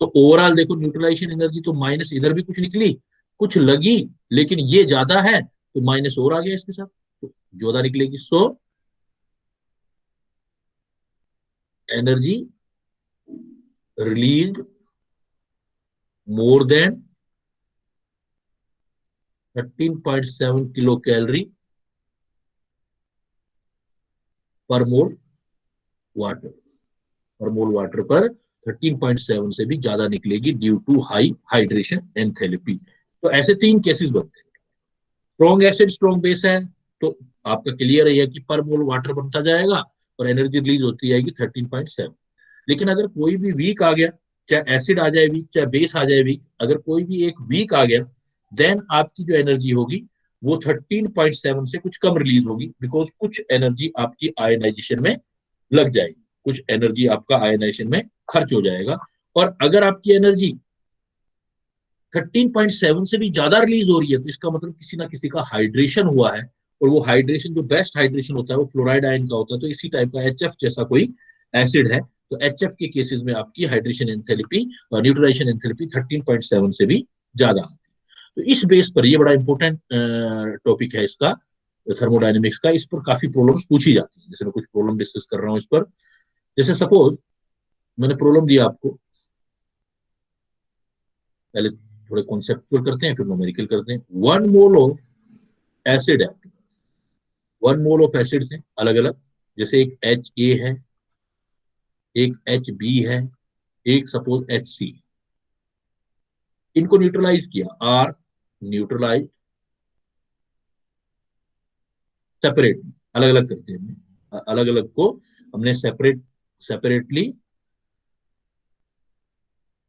तो ओवरऑल देखो न्यूट्रलाइजेशन एनर्जी तो माइनस, इधर भी कुछ निकली, कुछ लगी, लेकिन ये ज्यादा है तो माइनस और आ गया इसके साथ, तो ज्यादा निकलेगी। So energy released more than 13.7 kilo calorie पर मोल वाटर, पर मोल वाटर पर 13.7 से भी ज्यादा निकलेगी due to high hydration enthalpy. तो ऐसे तीन केसेस बनते हैं। स्ट्रॉन्ग एसिड स्ट्रॉन्ग बेस है तो आपका क्लियर है कि पर मोल वाटर बनता जाएगा और एनर्जी रिलीज होती जाएगी 13.7। लेकिन अगर कोई भी वीक आ गया, चाहे एसिड आ जाए वीक, चाहे बेस आ जाए वीक, अगर कोई भी एक वीक आ गया, देन आपकी जो एनर्जी होगी वो 13.7 से कुछ कम रिलीज होगी, बिकॉज कुछ एनर्जी आपकी आयनाइजेशन में लग जाएगी, कुछ एनर्जी आपका आयनाइजेशन में खर्च हो जाएगा। और अगर आपकी एनर्जी 13.7 से भी ज्यादा रिलीज हो रही है तो इसका मतलब किसी ना किसी का हाइड्रेशन हुआ है, और वो हाइड्रेशन जो बेस्ट हाइड्रेशन होता है वो फ्लोराइड आयन का होता है। तो इसी टाइप का एचएफ जैसा कोई एसिड है, तो एचएफ के केसेस में आपकी हाइड्रेशन एंथैल्पी और न्यूट्रलाइजेशन एंथैल्पी 13.7 से भी ज्यादा आती है। तो इस बेस पर ये बड़ा इंपॉर्टेंट टॉपिक है इसका, थर्मोडाइनमिक्स का। इस पर काफी प्रॉब्लम्स पूछी जाती है, जैसे मैं कुछ प्रॉब्लम डिस्कस कर रहा हूँ इस पर। जैसे सपोज मैंने प्रॉब्लम दिया आपको, पहले थोड़े कॉन्सेप्चुअल करते हैं फिर न्यूमेरिकल करते हैं। 1 मोल ऑफ एसिड है, 1 मोल ऑफ एसिड है अलग अलग, जैसे एक एच ए है, एक एच बी है, एक सपोज एच सी। इनको न्यूट्रलाइज किया, आर न्यूट्रलाइज सेपरेट, अलग अलग करते हैं, अलग अलग को हमने सेपरेटली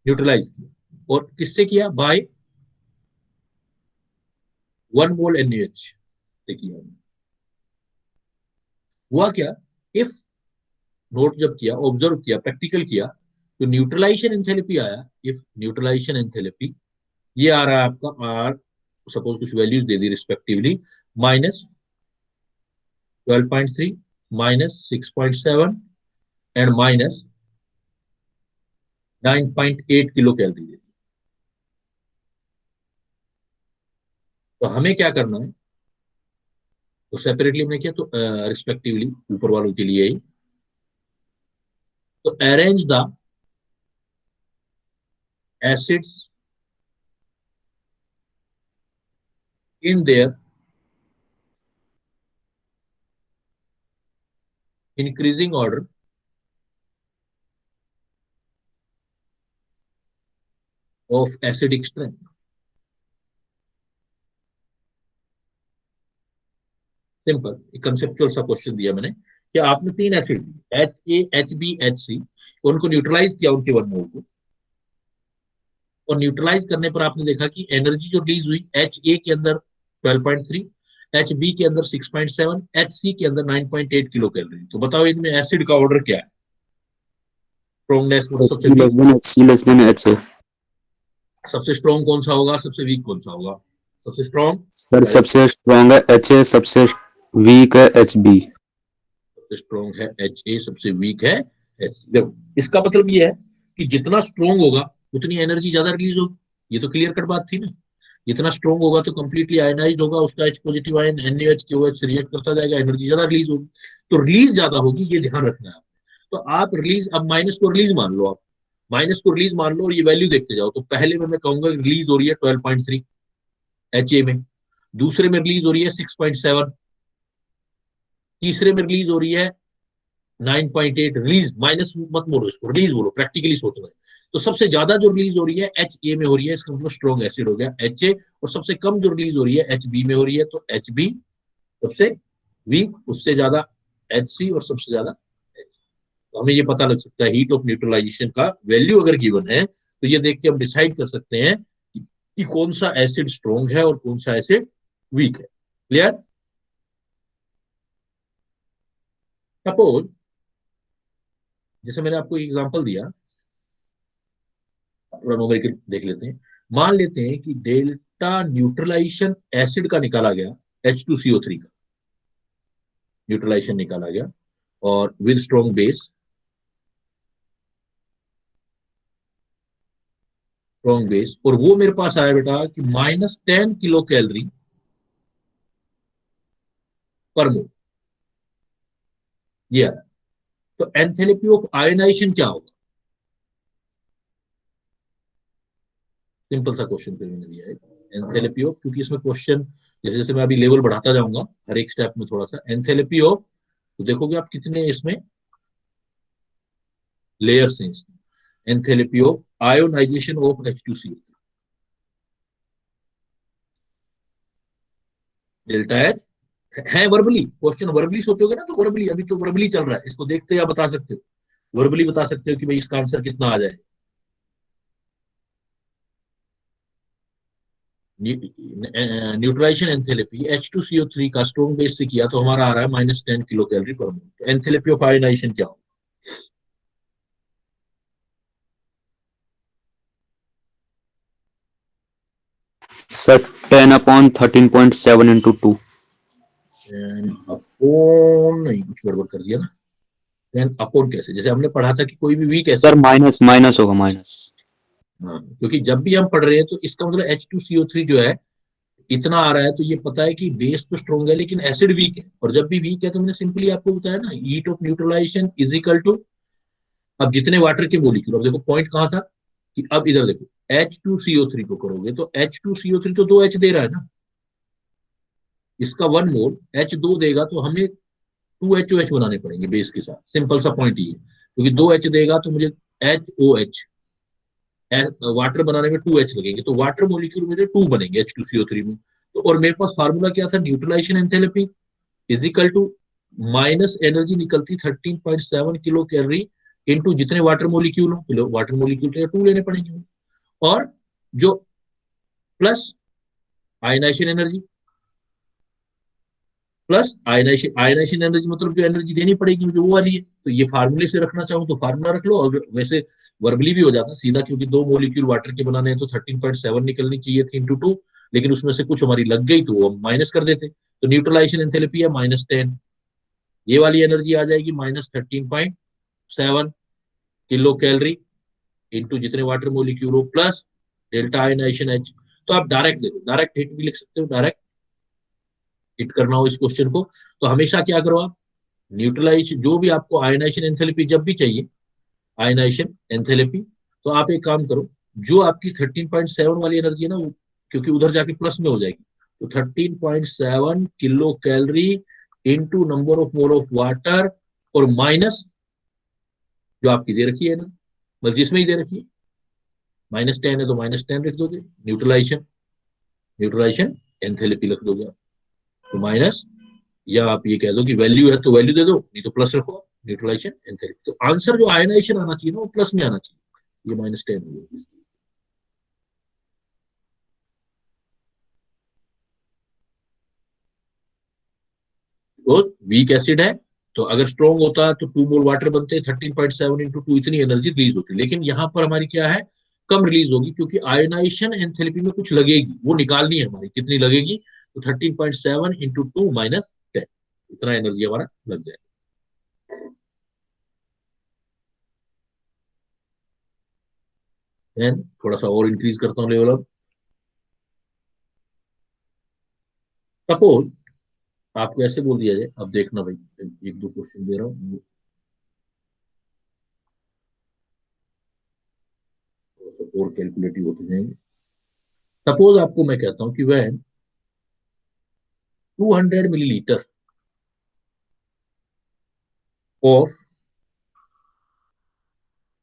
न्यूट्रलाइज किया। और किससे किया? बाय 1 मोल NaOH से किया। हुआ क्या, इफ नोट जब किया, ऑब्जर्व किया, प्रैक्टिकल किया, तो न्यूट्रलाइजेशन एंथैल्पी आया। इफ न्यूट्रलाइजेशन एंथैल्पी ये आ रहा है आपका आर, सपोज कुछ values they the respectively, -12.3, -6.7 and -9.8 kilo calorie. तो हमें क्या करना है, तो सेपरेटली हमने किया, तो रिस्पेक्टिवली ऊपर वालों के लिए ही, तो arrange the acids in their increasing order of acidic strength. Simple conceptual सा क्वेश्चन दिया मैंने कि आपने तीन acid H A H B H C, उनको न्यूट्रलाइज किया उनके 1 मोल को, और न्यूट्रलाइज करने पर आपने देखा कि एनर्जी जो रिलीज हुई एच ए के अंदर 12.3, एच बी के अंदर 6.7, एच सी के अंदर 9.8 किलो कैलोरी। तो बताओ इनमें एसिड का ऑर्डर क्या है, स्ट्रॉन्गनेस और एच सबसे B weak. Less than H C less than H A. सबसे स्ट्रॉन्ग कौन सा होगा, सबसे वीक कौन सा होगा? सबसे स्ट्रॉन्ग सर सबसे स्ट्रॉन्ग है एच ए, सबसे वीक है एच बी। सबसे स्ट्रॉन्ग है एच ए, सबसे वीक है एच सी। देखो इसका मतलब ये है कि जितना स्ट्रॉन्ग होगा उतनी एनर्जी ज्यादा रिलीज होगी, ये तो क्लियर कट बात थी ना। जितना स्ट्रॉन्ग होगा तो कंप्लीटली आयनाइज्ड होगा, उसका H positive ion NaOH KOH से रिएक्ट करता जाएगा, एनर्जी ज्यादा रिलीज होगी। तो रिलीज ज्यादा होगी, ये ध्यान रखना है। तो आप रिलीज, अब माइनस को रिलीज मान लो, आप माइनस को रिलीज मान लो और ये वैल्यू देखते जाओ। तो पहले में मैं कहूंगा रिलीज हो रही है 12.3 एच ए में, दूसरे में रिलीज हो रही है 6.7, तीसरे में रिलीज हो रही है 9.8। रिलीज माइनस मत बोलो, इसको रिलीज बोलो, प्रैक्टिकली सोच रहे हैं। तो सबसे ज्यादा जो रिलीज हो रही है एच ए में हो रही है, इसका मतलब स्ट्रॉन्ग एसिड हो गया एच ए। और सबसे कम जो रिलीज हो रही है एच बी में हो रही है, तो एच बी सबसे वीक, उससे ज्यादा एच सी, और सबसे ज्यादा H। तो हमें ये पता लग सकता है हीट ऑफ न्यूट्रलाइजेशन का वैल्यू अगर गिवन है तो ये देख के हम डिसाइड कर सकते हैं कि कौन सा एसिड स्ट्रॉन्ग है और कौन सा एसिड वीक है। क्लियर? सपोज जैसे मैंने आपको एग्जांपल दिया, थोड़ा न्यूमेरिकल देख लेते हैं। मान लेते हैं कि डेल्टा न्यूट्रलाइजेशन एसिड का निकाला गया H2CO3 का न्यूट्रलाइजेशन निकाला गया, और with strong base, strong base, और वो मेरे पास आया बेटा कि -10 किलो कैलोरी पर मोल, ये आया। तो एंथैल्पी ऑफ आयनाइजेशन क्या होगा? सिंपल सा क्वेश्चन फिर मैंने दिया है, एंथैल्पी ऑफ, क्योंकि इसमें क्वेश्चन जैसे जैसे मैं अभी लेवल बढ़ाता जाऊंगा हर एक स्टेप में थोड़ा सा, एंथैल्पी ऑफ, तो देखोगे आप कितने इसमें लेयर्स हैं इसमें। Enthalpy of ionization of H2CO, delta H है वर्बली, क्वेश्चन वर्बली सोचोगे ना तो वर्बली, अभी तो वर्बली चल रहा है, इसको देखते या बता सकते हो, वर्बली बता सकते हो कि भाई इसका आंसर कितना आ जाए। न्यूट्रलाइजेशन एंथैल्पी H2CO3 का स्ट्रॉन्ग बेस से किया तो हमारा आ रहा है -10 किलो कैलोरी पर मोल। तो एंथैल्पी ऑफ आयोनाइजेशन क्या हो? सर 10/13.7 × 2। अपॉन नहीं, कुछ गड़बड़ कर दिया ना, देन अपॉन कैसे, जैसे हमने पढ़ा था कि कोई भी weak sir acid, minus minus होगा, माइनस। हाँ, क्योंकि जब भी हम पढ़ रहे हैं तो इसका मतलब H2CO3 जो है इतना आ रहा है, तो ये पता है कि बेस तो स्ट्रॉन्ग है लेकिन एसिड वीक है, और जब भी वीक है तो मैंने सिंपली आपको बताया ना, heat of neutralization is equal to, अब जितने वाटर के मोलिक्यूल, अब देखो पॉइंट कहाँ था कि अब इधर देखो H2CO3 को करोगे तो H2CO3 तो 2H दे रहा है ना, इसका 1 मोल H2 देगा तो हमें 2HOH बनाने पड़ेंगे बेस के साथ, सिंपल सा पॉइंट ये है, क्योंकि 2H देगा तो मुझे HOH, वाटर बनाने में 2H लगेंगे, तो वाटर मोलिक्यूल मुझे 2 बनेंगे H2CO3 में। तो और मेरे पास फार्मूला क्या था, neutralization enthalpy is equal to minus energy निकलती 13.7 किलो कैलोरी इंटू जितने वाटर मोलिक्यूल हो, तो वाटर मोलिक्यूल तो 2 लेने पड़ेंगे, और जो plus ionization energy, plus ionization, ionization energy मतलब जो एनर्जी देनी पड़ेगी मुझे वो वाली है, तो ये फार्मूले से रखना चाहूँ तो फार्मूला रख लो, और वैसे वर्बली भी हो जाता सीधा, क्योंकि 2 मोलिक्यूल वाटर के बनाने हैं तो 13.7 निकलनी चाहिए थी इंटू 2, लेकिन उसमें से कुछ हमारी लग गई तो वो माइनस कर देते, तो न्यूट्रलाइजेशन एंथैल्पी है -10, ये वाली एनर्जी आ जाएगी -13.7 किलो कैलोरी इंटू जितने वाटर मोलिक्यूल हो प्लस डेल्टा आयनाइजेशन H। तो आप डायरेक्ट देखो, डायरेक्ट हिट भी लिख सकते हो, डायरेक्ट हिट करना हो इस क्वेश्चन को तो हमेशा क्या करो आप, न्यूट्रलाइज जो भी आपको आयनाइजेशन एंथैल्पी जब भी चाहिए, आयनाइजेशन एंथैल्पी, तो आप एक काम करो, जो आपकी 13.7 वाली एनर्जी है ना वो, क्योंकि उधर जाके प्लस में हो जाएगी, तो 13.7 kilo calorie into number of mole of water, और माइनस जो आपकी दे रखी है ना, मतलब जिसमें ही दे रखी है, -10 है तो -10 लिख दोगे, न्यूट्रलाइजेशन, न्यूट्रलाइजेशन एंथैल्पी लिख दोगे आप, तो माइनस, या आप ये कह दो कि वैल्यू है तो वैल्यू दे दो, नहीं तो प्लस रखो, न्यूट्रलाइजेशन एंथैल्पी, तो आंसर जो आयनाइजेशन आना चाहिए ना वो प्लस में आना चाहिए, ये -10 हो गया। तो वीक एसिड है, तो अगर स्ट्रॉन्ग होता तो 2 मोल वाटर बनते, 13.7 × 2 इतनी एनर्जी रिलीज होती, लेकिन यहाँ पर हमारी क्या है, कम रिलीज होगी, क्योंकि आयनाइजेशन एंथैल्पी में कुछ लगेगी, वो निकालनी है हमारी, कितनी लगेगी, तो 13.7 × 2 -10, इतना एनर्जी हमारा लग जाएगा। देन थोड़ा सा और इंक्रीज करता हूँ लेवल। अब सपोज आपको ऐसे बोल दिया जाए, अब देखना भाई, एक दो क्वेश्चन दे रहा हूँ, और कैलकुलेटिव होते जाएंगे। सपोज आपको मैं कहता हूँ कि वह 200 मिलीलीटर ऑफ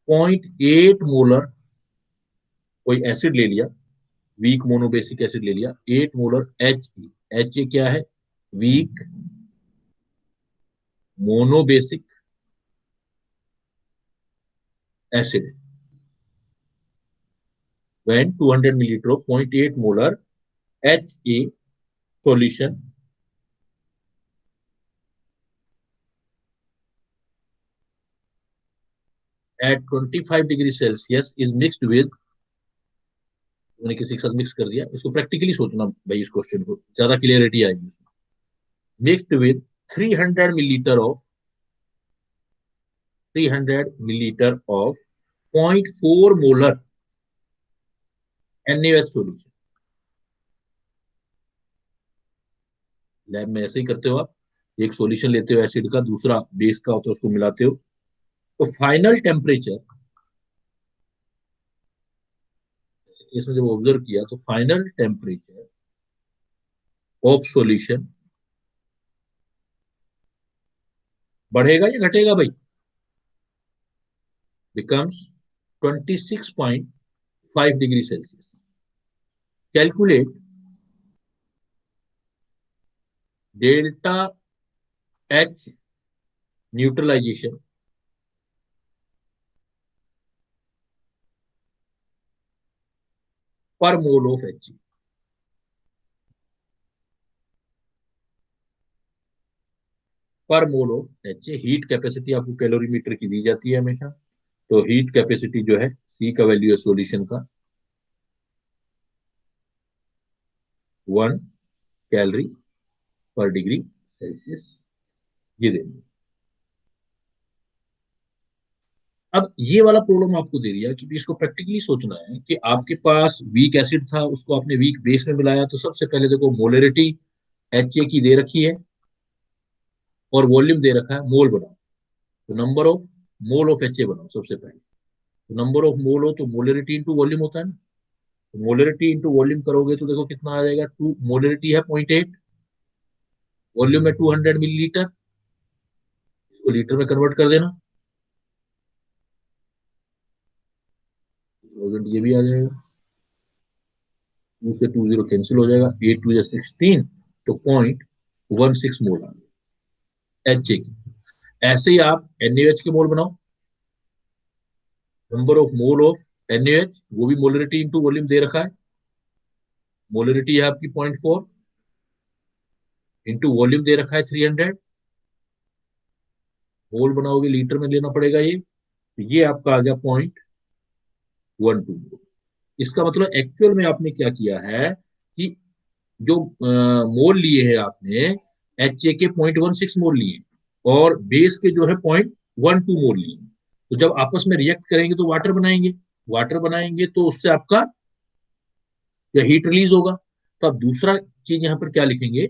0.8 मोलर कोई एसिड ले लिया, वीक मोनोबेसिक एसिड ले लिया, 8 मोलर एच ए क्या है, weak monobasic acid, when 200 milliliter of 0.8 molar HA solution at 25 degree Celsius is mixed with, मैंने किसी के साथ मिक्स कर दिया, इसको प्रैक्टिकली सोचना भाई, इस क्वेश्चन को ज्यादा क्लियरिटी आएगी, mixed with 300 millilitre of 300 millilitre of 0.4 molar NaOH solution. Lab में ऐसे ही करते हो आप, एक सॉल्यूशन लेते हो एसिड का, दूसरा बेस का होता है, उसको मिलाते हो। तो फाइनल टेम्परेचर इसमें जब ऑब्जर्व किया तो फाइनल टेम्परेचर ऑफ सॉल्यूशन बढ़ेगा या घटेगा भाई? Becomes 26.5 degree Celsius. Calculate delta H neutralization per mole of H. Per mole of H, heat capacity आपको कैलोरीमीटर की दी जाती है हमेशा। तो हीट कैपेसिटी जो है, सी का वैल्यू है सॉल्यूशन का 1 कैलोरी पर डिग्री सेल्सियस, ये देंगे। अब ये वाला प्रॉब्लम आपको दे दिया कि इसको प्रैक्टिकली सोचना है कि आपके पास वीक एसिड था, उसको आपने वीक बेस में मिलाया। तो सबसे पहले देखो मोलरिटी एच ए की दे रखी है और वॉल्यूम दे रखा है, मोल बनाओ। तो number of mole of H A बनाओ सबसे पहले। तो नंबर ऑफ मोल हो तो मोलरिटी इंटू वॉल्यूम होता है ना। तो मोलरिटी इंटू वॉल्यूम करोगे तो देखो कितना आ जाएगा, टू मोलरिटी है 0.8, वॉल्यूम है 200 मिलीलीटर, इसको लीटर में कन्वर्ट कर देना, ये भी आ जाएगा। 2 से 2 0 कैंसिल हो जाएगा, 8 2 16, तो 0.16 मोल आ गया एच ए की। ऐसे ही आप NaOH के मोल बनाओ। Number of mole of NaOH, वो भी मोलरिटी इंटू वॉल्यूम दे रखा है। मोलरिटी है आपकी 0.4 इंटू वॉल्यूम दे रखा है 300। मोल बनाओगे लीटर में लेना पड़ेगा ये, तो ये आपका आ गया 0.12। इसका मतलब एक्चुअल में आपने क्या किया है कि जो मोल लिए हैं आपने, एच ए के 0.16 मोल लिए और बेस के जो है 0.12 मोल लिए। तो जब आपस में रिएक्ट करेंगे तो वाटर बनाएंगे, वाटर बनाएंगे तो उससे आपका या हीट रिलीज होगा। तो आप दूसरा चीज यहाँ पर क्या लिखेंगे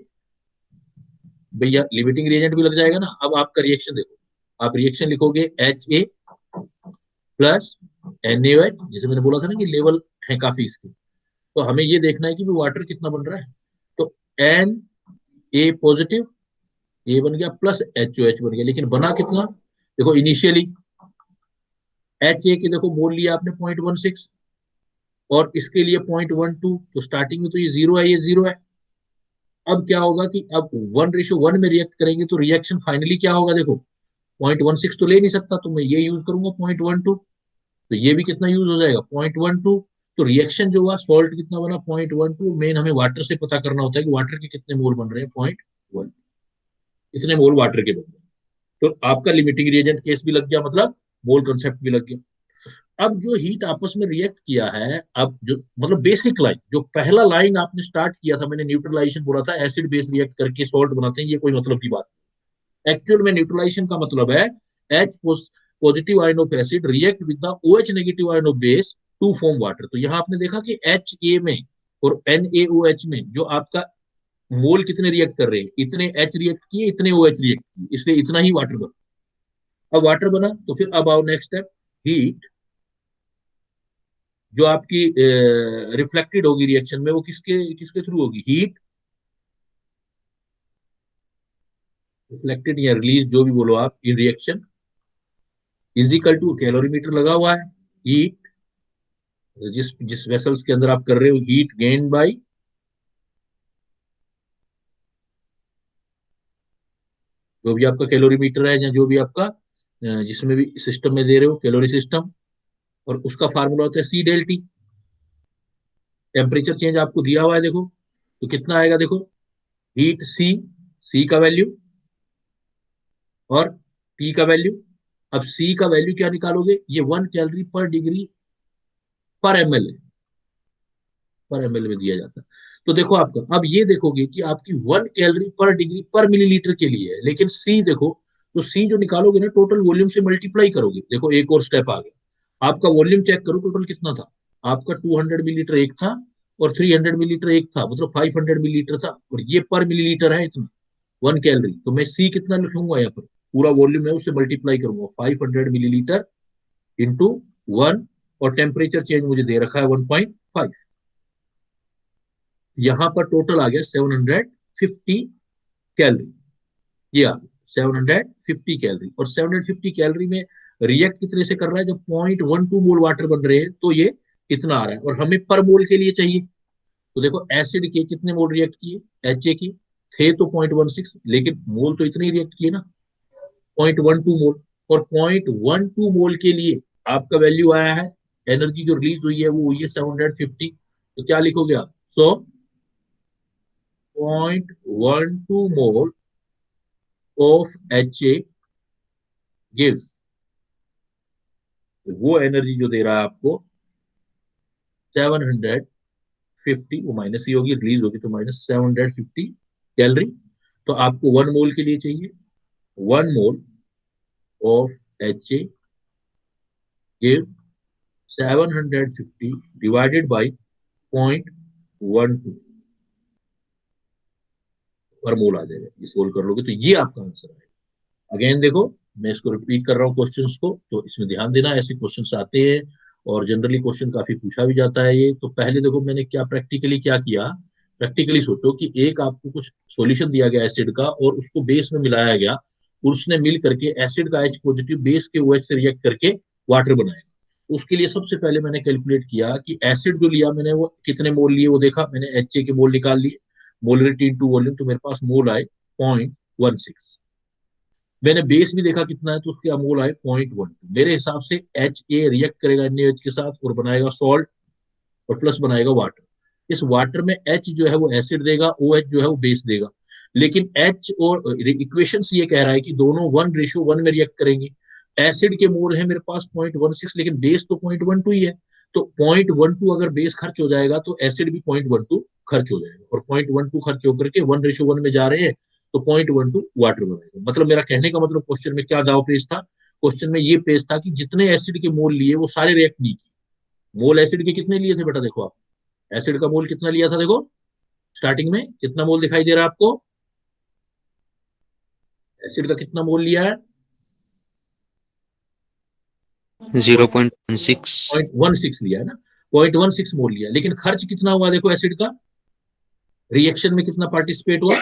भैया, लिमिटिंग रिएजेंट भी लग जाएगा ना। अब आपका रिएक्शन देखो, आप रिएक्शन लिखोगे एच ए प्लस NaOH, जैसे मैंने बोला था ना कि लेवल है काफी इसके। तो हमें ये देखना है कि वाटर कितना बन रहा है। तो Na पॉजिटिव, ये बन गया, प्लस HOH बन गया, लेकिन बना कितना? देखो इनिशियली एच ए के देखो मोल लिया आपने 0.16 और इसके लिए 0.12, तो स्टार्टिंग में तो ये जीरो है, ये जीरो है। अब क्या होगा कि अब 1:1 में रिएक्ट करेंगे तो रिएक्शन फाइनली क्या होगा देखो, 0.16 तो ले नहीं सकता, तो मैं ये यूज करूंगा 0.12। तो ये भी कितना यूज हो जाएगा, 0.12। तो रिएक्शन जो हुआ, सॉल्ट कितना बना, 0.12। मेन हमें वाटर से पता करना होता है कि वाटर के कितने मोल बन रहे हैं, 0.1, इतने मोल वाटर के बन रहे हैं। तो आपका लिमिटिंग रिएजेंट केस भी लग गया, मतलब मोल कंसेप्ट भी लग गया। अब जो हीट आपस में रिएक्ट किया है, अब जो मतलब बेसिक लाइन, जो पहला लाइन आपने स्टार्ट किया था, मैंने न्यूट्रलाइजेशन बोला था, एसिड बेस रिएक्ट करके सॉल्ट बनाते हैं, ये कोई मतलब की बात। एक्चुअल में न्यूट्रलाइजेशन का मतलब है H positive ion of acid react with the OH negative ion of base to form water. तो यहाँ आपने देखा कि HA में और NaOH में जो आपका मोल कितने रिएक्ट कर रहे हैं, इतने H रिएक्ट किए, इतने OH रिएक्ट किए, इसलिए इतना ही वाटर बना। अब वाटर बना तो फिर अब आओ नेक्स्ट स्टेप, हीट जो आपकी रिफ्लेक्टेड होगी रिएक्शन में, वो किसके किसके थ्रू होगी, हीट रिफ्लेक्टेड या रिलीज, जो भी बोलो आप, इन reaction is equal to, calorimeter लगा हुआ है, हीट जिस जिस वेसल्स के अंदर आप कर रहे हो, हीट गेन बाई जो भी आपका कैलोरीमीटर है, या जो भी आपका जिसमें भी सिस्टम में दे रहे हो कैलोरी सिस्टम, और उसका फार्मूला होता है C∆T। टेम्परेचर चेंज आपको दिया हुआ है देखो, तो कितना आएगा देखो, हीट सी का वैल्यू और टी का वैल्यू। अब सी का वैल्यू क्या निकालोगे, ये 1 कैलोरी पर डिग्री पर एमएल है, पर एमएल में दिया जाता है। तो देखो आपका, अब ये देखोगे कि आपकी 1 कैलोरी पर डिग्री पर मिलीलीटर के लिए है, लेकिन सी देखो तो सी जो निकालोगे ना टोटल वॉल्यूम से मल्टीप्लाई करोगे। देखो एक और स्टेप आ गया, आपका वॉल्यूम चेक करो टोटल कितना था। आपका 200 मिलीलीटर एक था और 300 मिलीलीटर एक था, मतलब 500 मिलीलीटर था, और ये पर मिलीलीटर है इतना 1 कैलोरी। तो मैं सी कितना लिखूंगा यहाँ पर, पूरा वॉल्यूम है उससे मल्टीप्लाई करूंगा 500 मिलीलीटर इंटू 1, और टेम्परेचर चेंज मुझे दे रखा है 1.5। यहां पर टोटल आ गया 750 कैलोरी। ये आ गया 750 कैलोरी, और 750 कैलोरी में रिएक्ट कितने से कर रहा है, जब 0.12 मोल वाटर बन रहे हैं तो ये कितना आ रहा है, और हमें पर मोल के लिए चाहिए। तो देखो एसिड के कितने मोल रिएक्ट किए, एच के थे तो 0.16, लेकिन मोल तो इतने ही रिएक्ट किए ना, 0.12 मोल। और 0.12 मोल के लिए आपका वैल्यू आया है, एनर्जी जो रिलीज हुई है वो हुई है 750। तो क्या लिखोगे आप, 0.12 मोल ऑफ एच गिव्स, वो एनर्जी जो दे रहा है आपको 750, वो माइनस ही होगी, रिलीज होगी तो -750 कैलोरी। तो आपको 1 मोल के लिए चाहिए 1 मोल of H give 750 divided by 0.12 पर मोल आ जाएगा। ये सोल्व कर लोगे तो ये आपका आंसर है। अगेन देखो, मैं इसको रिपीट कर रहा हूँ क्वेश्चंस को, तो इसमें ध्यान देना, ऐसे क्वेश्चंस आते हैं और जनरली क्वेश्चन काफी पूछा भी जाता है ये। तो पहले देखो मैंने क्या प्रैक्टिकली क्या किया। प्रैक्टिकली सोचो कि एक आपको कुछ सॉल्यूशन दिया गया एसिड का और उसको बेस में मिलाया गया, उसने मिल करके एसिड का एच पॉजिटिव बेस के OH से रिएक्ट करके वाटर बनाएगा। उसके लिए सबसे पहले मैंने कैलकुलेट किया कि एसिड जो लिया मैंने वो कितने मोल लिए, वो देखा मैंने, HA के मोल निकाल लिए, मोलरिटी इनटू वॉल्यूम, तो मेरे पास मोल आए 0.16। मैंने बेस भी देखा कितना है, तो उसके अमोल आए 0.12। मेरे हिसाब से HA रिएक्ट करेगा NaOH के साथ और बनाएगा सॉल्ट, और प्लस बनाएगा वाटर। इस वाटर में H जो है वो एसिड देगा, OH जो है वो बेस देगा। लेकिन H और इक्वेशन ये कह रहा है कि दोनों 1:1 में रिएक्ट करेंगे। एसिड के मोल है मेरे पास 0.16, लेकिन बेस तो 0.12 ही है। तो 0.12 अगर बेस खर्च हो जाएगा तो एसिड भी 0.12 खर्च हो जाएगा, और 0.12 खर्च होकर के 1:1 में जा रहे हैं, तो 0.12 वाटर बनेगा। मतलब मेरा कहने का मतलब क्वेश्चन में क्या दाव पेश था, क्वेश्चन में ये पेश था कि जितने एसिड के मोल लिए वो सारे रिएक्ट नहीं किए। मोल एसिड के कितने लिए थे बेटा, देखो आप, एसिड का मोल कितना लिया था, देखो स्टार्टिंग में कितना मोल दिखाई दे रहा है आपको, एसिड का कितना मोल लिया है, 0.16। 0.16 लिया है ना, 0.16 मोल लिया, लेकिन खर्च कितना हुआ देखो एसिड का, रिएक्शन में कितना पार्टिसिपेट हुआ,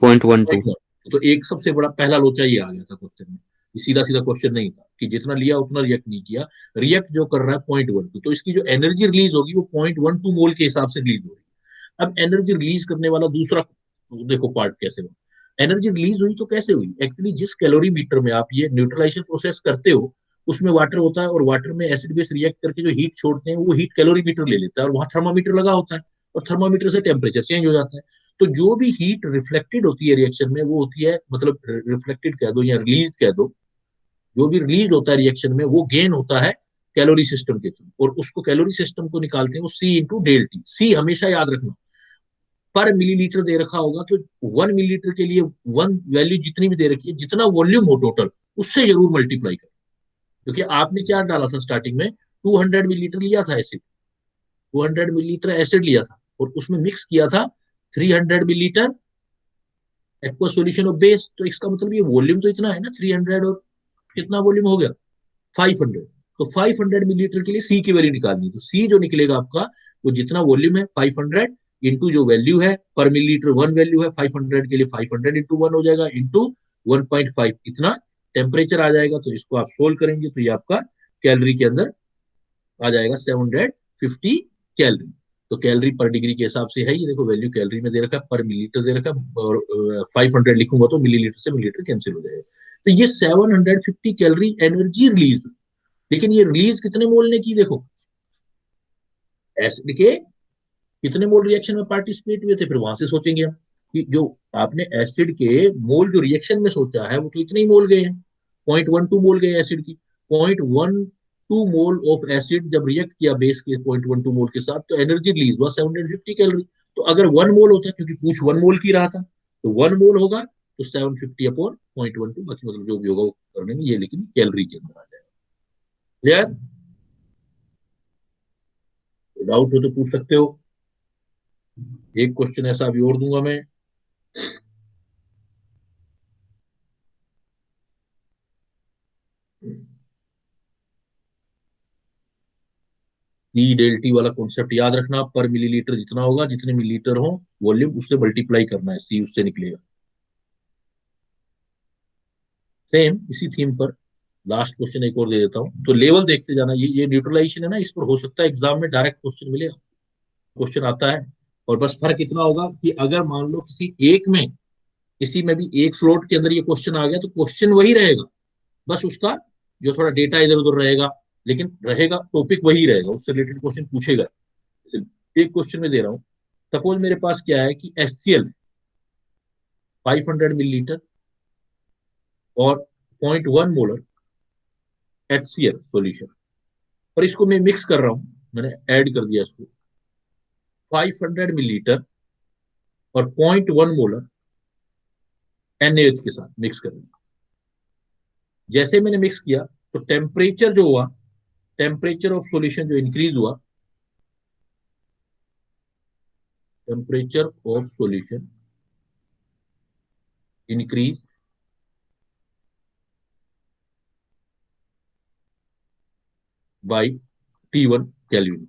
0.12। तो एक सबसे बड़ा पहला लोचा ये आ गया था क्वेश्चन में। ये सीधा सीधा क्वेश्चन नहीं था कि जितना लिया उतना रिएक्ट नहीं किया, रिएक्ट जो कर रहा है 0.12, तो इसकी जो एनर्जी रिलीज होगी वो 0.12 मोल के हिसाब से रिलीज होगी। अब एनर्जी रिलीज करने वाला दूसरा देखो पार्ट कैसे हुआ। एनर्जी रिलीज हुई तो कैसे हुई, एक्चुअली जिस कैलोरी मीटर में आप ये न्यूट्रलाइजेशन प्रोसेस करते हो उसमें वाटर होता है, और वाटर में एसिड बेस रिएक्ट करके जो हीट छोड़ते हैं वो हीट कैलोरी मीटर ले लेता है, और वहां थर्मामीटर लगा होता है, और थर्मामीटर से टेम्परेचर चेंज हो जाता है। तो जो भी हीट रिफ्लेक्टेड होती है रिएक्शन में वो होती है, मतलब रिफ्लेक्टेड कह दो या रिलीज कह दो, जो भी रिलीज होता है रिएक्शन में वो गेन होता है कैलोरी सिस्टम के थ्रू, और उसको कैलोरी सिस्टम को निकालते हैं वो C/ΔT। सी हमेशा याद रखना, पर मिलीलीटर दे रखा होगा तो 1 मिलीलीटर के लिए वन वैल्यू जितनी भी दे रखी है, जितना वॉल्यूम हो टोटल उससे जरूर मल्टीप्लाई करें। क्योंकि आपने क्या डाला था स्टार्टिंग में, 200 मिलीलीटर लिया था एसिड, 200 मिलीलीटर एसिड लिया था, और उसमें मिक्स किया था 300 millilitre aqua solution of base. तो इसका मतलब ये वॉल्यूम तो इतना है ना, 300 और कितना वॉल्यूम हो गया, 500। तो 500 मिलीलीटर के लिए सी की वैल्यू निकालनी, तो सी जो निकलेगा आपका वो जितना वॉल्यूम है 500 इंटू जो वैल्यू है पर मिलीलीटर, वन वैल्यू है 500 के लिए 500 इंटू वन हो जाएगा, इंटू 1.5 इतना टेम्परेचर आ जाएगा। तो इसको आप सोल्व करेंगे तो ये आपका कैलोरी के अंदर आ जाएगा 750 कैलोरी। तो कैलोरी पर डिग्री के हिसाब से है, ये देखो वैल्यू कैलोरी में दे रखा है, पर मिलीलीटर दे रखा है, और 500 लिखूंगा तो मिलीलीटर से मिलीलीटर कैंसिल हो जाएगा। तो ये 750 कैलोरी एनर्जी रिलीज, लेकिन ये रिलीज कितने मोल ने की, देखो एसिड के कितने मोल रिएक्शन में पार्टिसिपेट हुए थे, फिर वहां से सोचेंगे हम कि जो आपने एसिड के मोल जो रिएक्शन में सोचा है वो तो इतने ही मोल गए हैं, 0.12 मोल गए एसिड की। 0.12 मोल ऑफ एसिड जब रिएक्ट किया बेस के 0.12 मोल के साथ, तो एनर्जी रिलीज हुआ 750 कैलोरी। तो अगर 1 मोल होता, क्योंकि पूछ 1 मोल की रहा था, तो 1 मोल होगा तो 750 अपॉन 0.12, बाकी मतलब जो भी होगा वो करने में ये, लेकिन कैलोरी के अंदर आ जाएगा। क्लियर? डाउट हो तो पूछ सकते हो। एक क्वेश्चन ऐसा अभी और दूंगा मैं। ई डेल टी वाला कॉन्सेप्ट याद रखना, पर मिलीलीटर जितना होगा, जितने मिलीलीटर हो वॉल्यूम, उससे मल्टीप्लाई करना है, सी उससे निकलेगा। सेम इसी थीम पर लास्ट क्वेश्चन एक और दे देता हूँ, तो लेवल देखते जाना। ये न्यूट्रलाइजेशन है ना, इस पर हो सकता है एग्जाम में डायरेक्ट क्वेश्चन मिले, क्वेश्चन आता है। और बस फर्क इतना होगा कि अगर मान लो किसी में भी एक स्लॉट के अंदर ये क्वेश्चन आ गया, तो क्वेश्चन वही रहेगा, बस उसका जो थोड़ा डेटा इधर उधर रहेगा, लेकिन रहेगा टॉपिक वही रहेगा, उससे रिलेटेड क्वेश्चन पूछेगा। एक क्वेश्चन में दे रहा हूँ, सपोज मेरे पास क्या है कि HCl 500 मिलीलीटर और 0.1 मोलर HCl सॉल्यूशन, और इसको मैं मिक्स कर रहा हूँ, मैंने ऐड कर दिया इसको 500 मिलीलीटर और 0.1 मोलर NaH के साथ मिक्स कर दिया। जैसे मैंने मिक्स किया तो टेम्परेचर जो हुआ, टेम्परेचर ऑफ सॉल्यूशन जो इंक्रीज हुआ, temperature of solution increase by T1 kelvin.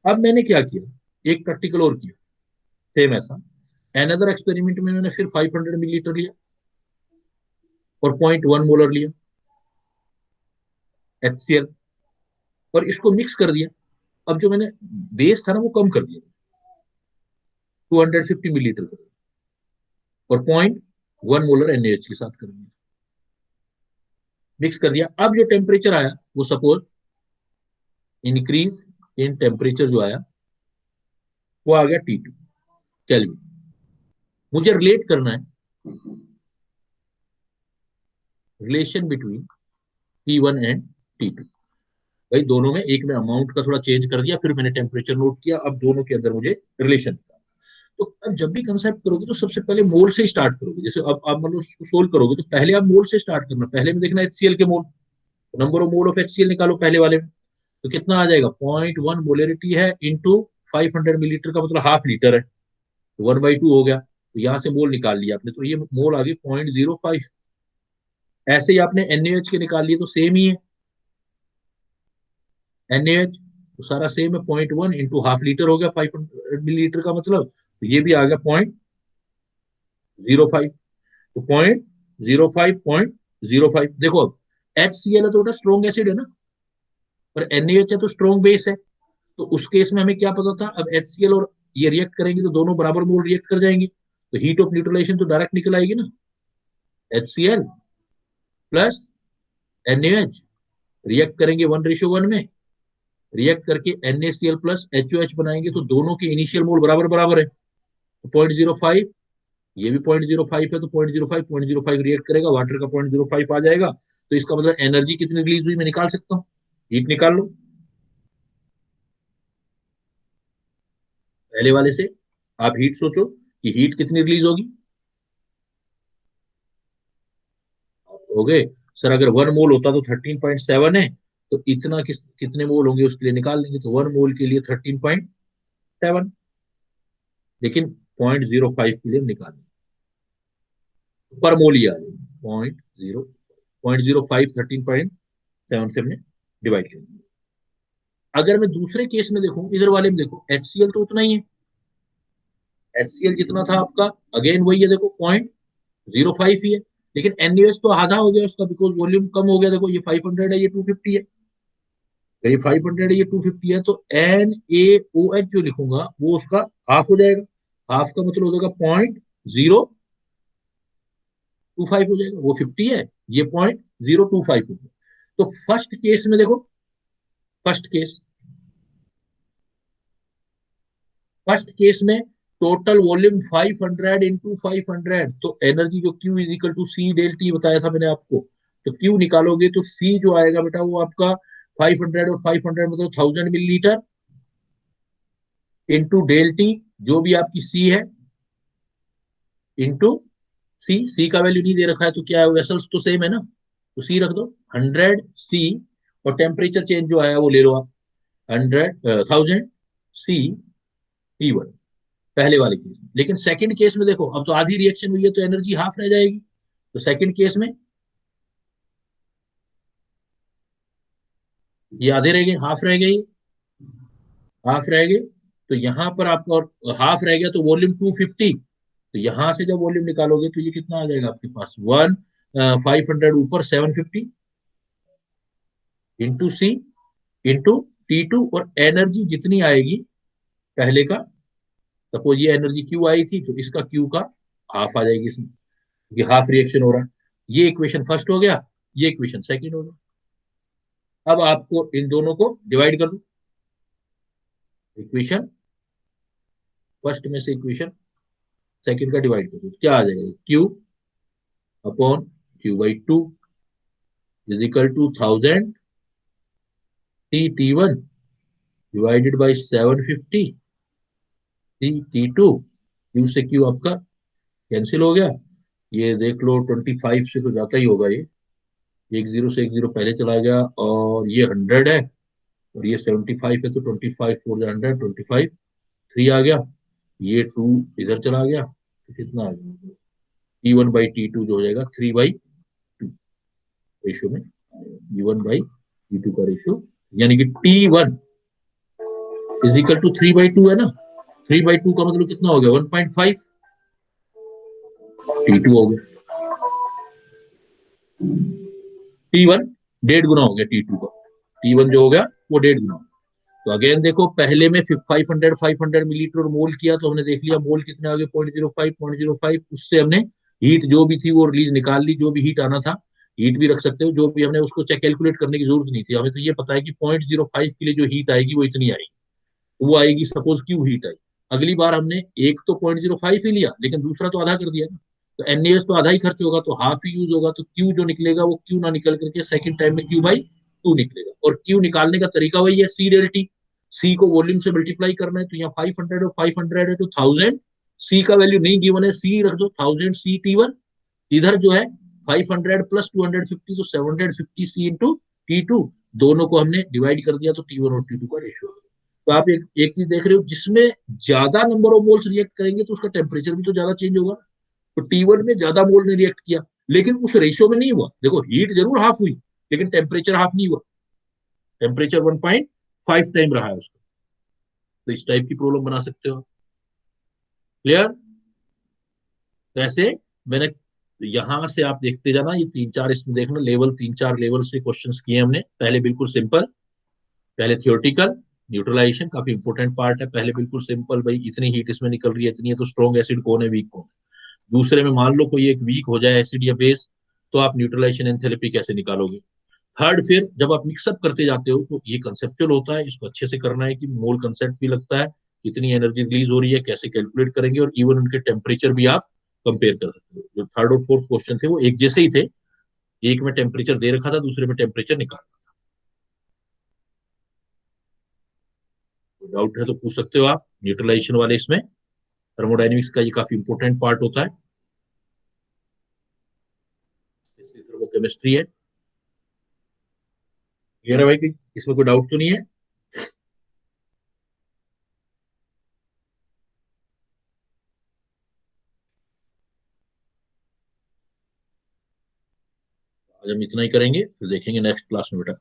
अब मैंने क्या किया, एक प्रैक्टिकल और किया सेम ऐसा। अनदर एक्सपेरिमेंट में मैंने फिर 500 मिलीलीटर लिया और 0.1 मोलर लिया HCl, और इसको मिक्स कर दिया। अब जो मैंने बेस था ना वो कम कर दिया, 250 मिलीलीटर कर दिया, और 0.1 मोलर NaH के साथ कर दिया, मिक्स कर दिया। अब जो टेम्परेचर आया वो सपोज इंक्रीज इन टेम्परेचर जो आया वो आ गया T2 केल्विन। मुझे रिलेट करना है relation between T1 and T2। भाई दोनों में, एक में अमाउंट का थोड़ा चेंज कर दिया, फिर मैंने टेम्परेचर नोट किया, अब दोनों के अंदर मुझे रिलेशन। तो अब जब भी कंसेप्ट करोगे तो सबसे पहले मोल से स्टार्ट करोगे। जैसे अब आप मतलब उसको सोल्व करोगे तो पहले आप मोल से स्टार्ट करना, पहले में देखना HCl के मोल, number of mole of HCl निकालो पहले वाले में, तो कितना आ जाएगा, 0.1 मोलरिटी है इंटू 500 मिलीलीटर का मतलब हाफ लीटर है, 1/2 हो गया। तो यहाँ से मोल निकाल लिया आपने, तो ये मोल आ गई 0.05। ऐसे ही आपने NaH के निकाल लिए तो सेम ही है, NaH तो सारा सेम है, 0.1 इंटू हाफ लीटर हो गया 500 मिलीलीटर का मतलब, तो ये भी आ गया 0.05। तो 0.05 देखो, अब HCl है तो स्ट्रॉन्ग एसिड है ना, और NaH है तो स्ट्रॉन्ग बेस है। तो उस केस में हमें क्या पता था, अब HCl और ये रिएक्ट करेंगे तो दोनों बराबर मोल रिएक्ट कर जाएंगे, तो हीट ऑफ न्यूट्रलाइजेशन तो डायरेक्ट निकल आएगी ना, HCl प्लस NaH रिएक्ट करेंगे 1:1 में, रिएक्ट करके NaCl प्लस HOH बनाएंगे, तो दोनों के इनिशियल मोल बराबर बराबर है, तो 0.05, ये भी 0.05 है, तो 0.05 रिएक्ट करेगा, वाटर का 0.05 आ जाएगा। तो इसका मतलब एनर्जी कितनी रिलीज हुई मैं निकाल सकता हूँ, हीट निकाल लो पहले वाले से। आप हीट सोचो कि हीट कितनी रिलीज होगी, हो गए सर अगर 1 मोल होता तो 13.7 है, तो इतना कितने मोल होंगे उसके लिए निकाल लेंगे, तो 1 मोल के लिए 13.7, लेकिन 0.05 के लिए निकालेंगे पर मोल ही आ जाएगी, 0.05 13.7 से हमने डिवाइड कर दिया। अगर मैं दूसरे केस में देखूं, इधर वाले में देखो, HCl तो उतना ही है, HCl जितना था आपका, अगेन वही है, देखो 0.05 ही है, लेकिन NaOH तो आधा हो गया उसका, बिकॉज वॉल्यूम कम हो गया। देखो ये 500 है, ये 250 है, अगर ये 500 है, ये 250 है, तो NaOH जो लिखूंगा वो उसका हाफ हो जाएगा, हाफ का मतलब हो जाएगा 0.025 हो जाएगा, वो 50 है, ये 0.025 हो गया। तो फर्स्ट केस में देखो, फर्स्ट केस फर्स्ट केस में टोटल वॉल्यूम 500 इंटू 500, तो एनर्जी जो Q is equal to C del T बताया था मैंने आपको, तो Q निकालोगे तो C जो आएगा बेटा वो आपका 500 और 500 मतलब 1000 मिलीलीटर इंटू डेल टी जो भी आपकी C है, इंटू सी का वैल्यू नहीं दे रखा है तो क्या है, वेसल्स तो सेम है ना, तो सी रख दो 100 सी, और टेम्परेचर चेंज जो आया वो ले लो आप 1000 सी T1 पहले वाले केस में। लेकिन सेकंड केस में देखो, अब तो आधी रिएक्शन हुई है तो एनर्जी हाफ रह जाएगी, तो सेकंड केस में ये आधे रह गए, हाफ रह गए, हाफ रह गए, तो यहाँ पर आपका हाफ रह गया तो वॉल्यूम 250, तो यहां से जब वॉल्यूम निकालोगे तो ये कितना आ जाएगा आपके पास 500 ऊपर 750 इंटू सी इंटू T2, और एनर्जी जितनी आएगी पहले का, सपोज ये एनर्जी क्यू आई थी तो इसका क्यू का हाफ आ जाएगी इसमें, ये हाफ रिएक्शन हो रहा है। ये इक्वेशन फर्स्ट हो गया, ये इक्वेशन सेकंड हो गया। अब आपको इन दोनों को डिवाइड कर दो, इक्वेशन फर्स्ट में से इक्वेशन सेकंड का डिवाइड कर दो, क्या आ जाएगा, Q upon Q/2 is equal to 1000 T1 divided by 750 T2, Q से क्यू आपका कैंसिल हो गया, ये देख लो 25 से तो जाता ही होगा, ये एक जीरो से एक जीरो पहले चला गया, और ये 100 है और ये 75 है, तो 25 4 100, 25 3 आ गया, ये 2 इधर चला गया, तो कितना आ गया T1/T2 जो हो जाएगा 3/2 रेशियो में, T1/T2 का रेशियो, यानी कि T1 इज इक्वल टू 3/2 है ना, 3/2 का मतलब कितना हो गया 1.5 T2 हो गया, T1 डेढ़ गुना हो गया T2 का, T1 जो हो गया वो डेढ़ गुना। तो अगेन देखो, पहले में 500 मिलीलीटर और मोल किया तो हमने देख लिया मोल कितने आ गए 0.05, उससे हमने हीट जो भी थी वो रिलीज निकाल ली, जो भी हीट आना था, हीट भी रख सकते हो, जो भी हमने उसको चेक कैलकुलेट करने की जरूरत नहीं थी, हमें तो ये पता है कि 0.05 के लिए जो हीट आएगी वो इतनी आएगी, वो आएगी सपोज क्यू हीट आई। अगली बार हमने एक तो 0.05 ही लिया, लेकिन दूसरा तो आधा कर दिया ना, तो एनएस तो आधा ही खर्च होगा, तो हाफ ही यूज होगा, तो क्यू जो निकलेगा वो क्यू ना निकल करके सेकंड टाइम में Q/2 निकलेगा, और क्यू निकालने का तरीका वही है, सी डेल्टी, सी को वॉल्यूम से मल्टीप्लाई करना है, तो यहाँ 500 और 500 है तो 1000, सी का वैल्यू नहीं गिवन है, सी रख दो 1000 सी T1, इधर जो है 500 प्लस 250 तो 750 सी इंटू T2, दोनों को हमने डिवाइड कर दिया तो T1 और T2 का रेशियो। तो आप एक चीज देख रहे हो, जिसमें ज्यादा नंबर ऑफ मोल्स रिएक्ट करेंगे तो उसका टेम्परेचर भी तो ज्यादा चेंज होगा, तो T1 में ज्यादा मोल ने रिएक्ट किया, लेकिन उस रेशियो में नहीं हुआ, देखो हीट जरूर हाफ हुई लेकिन टेम्परेचर हाफ नहीं हुआ, टेम्परेचर 1.5 टाइम रहा है उसका। तो इस टाइप की प्रॉब्लम बना सकते हो, क्लियर। तो ऐसे मैंने यहां से आप देखते जाना, ये तीन चार इसमें देखना लेवल, तीन चार लेवल से क्वेश्चंस किए हमने, पहले बिल्कुल सिंपल, पहले थियोरटिकल, न्यूट्रलाइजेशन काफी इंपॉर्टेंट पार्ट है, पहले बिल्कुल सिंपल, भाई इतनी हीट इसमें निकल रही है, इतनी है तो स्ट्रॉन्ग एसिड कौन है वीक कौन है। दूसरे में मान लो कोई एक वीक हो जाए एसिड या बेस, तो आप न्यूट्रलाइजेशन एंथैल्पी कैसे निकालोगे। थर्ड, फिर जब आप मिक्सअप करते जाते हो तो ये कंसेप्चुअल होता है, इसको अच्छे से करना है कि मोल कंसेप्ट भी लगता है, कितनी एनर्जी रिलीज हो रही है कैसे कैलकुलेट करेंगे, और इवन उनके टेम्परेचर भी आप कंपेयर कर सकते हो। जो थर्ड और फोर्थ क्वेश्चन थे वो एक जैसे ही थे, एक में टेम्परेचर दे रखा था, दूसरे में टेम्परेचर निकालना था। डाउट है तो पूछ सकते हो आप न्यूट्रलाइजेशन वाले इसमें, थर्मोडाइनमिक्स का ये काफी इंपॉर्टेंट पार्ट होता है, थर्मोकेमिस्ट्री है। क्लियर है भाई, कि इसमें कोई डाउट तो नहीं है। आज हम इतना ही करेंगे, फिर देखेंगे नेक्स्ट क्लास में बेटा।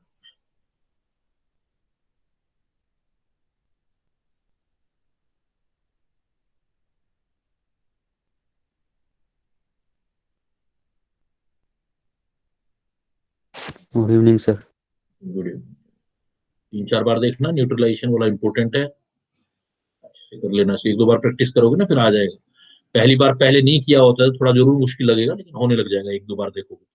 Good evening sir. गुड, तीन चार बार देखना, न्यूट्रलाइजेशन वाला इंपॉर्टेंट है, अच्छे से कर लेना चाहिए, एक दो बार प्रैक्टिस करोगे ना फिर आ जाएगा। पहली बार पहले नहीं किया होता है तो थोड़ा जरूर मुश्किल लगेगा, लेकिन होने लग जाएगा एक दो बार देखोगे।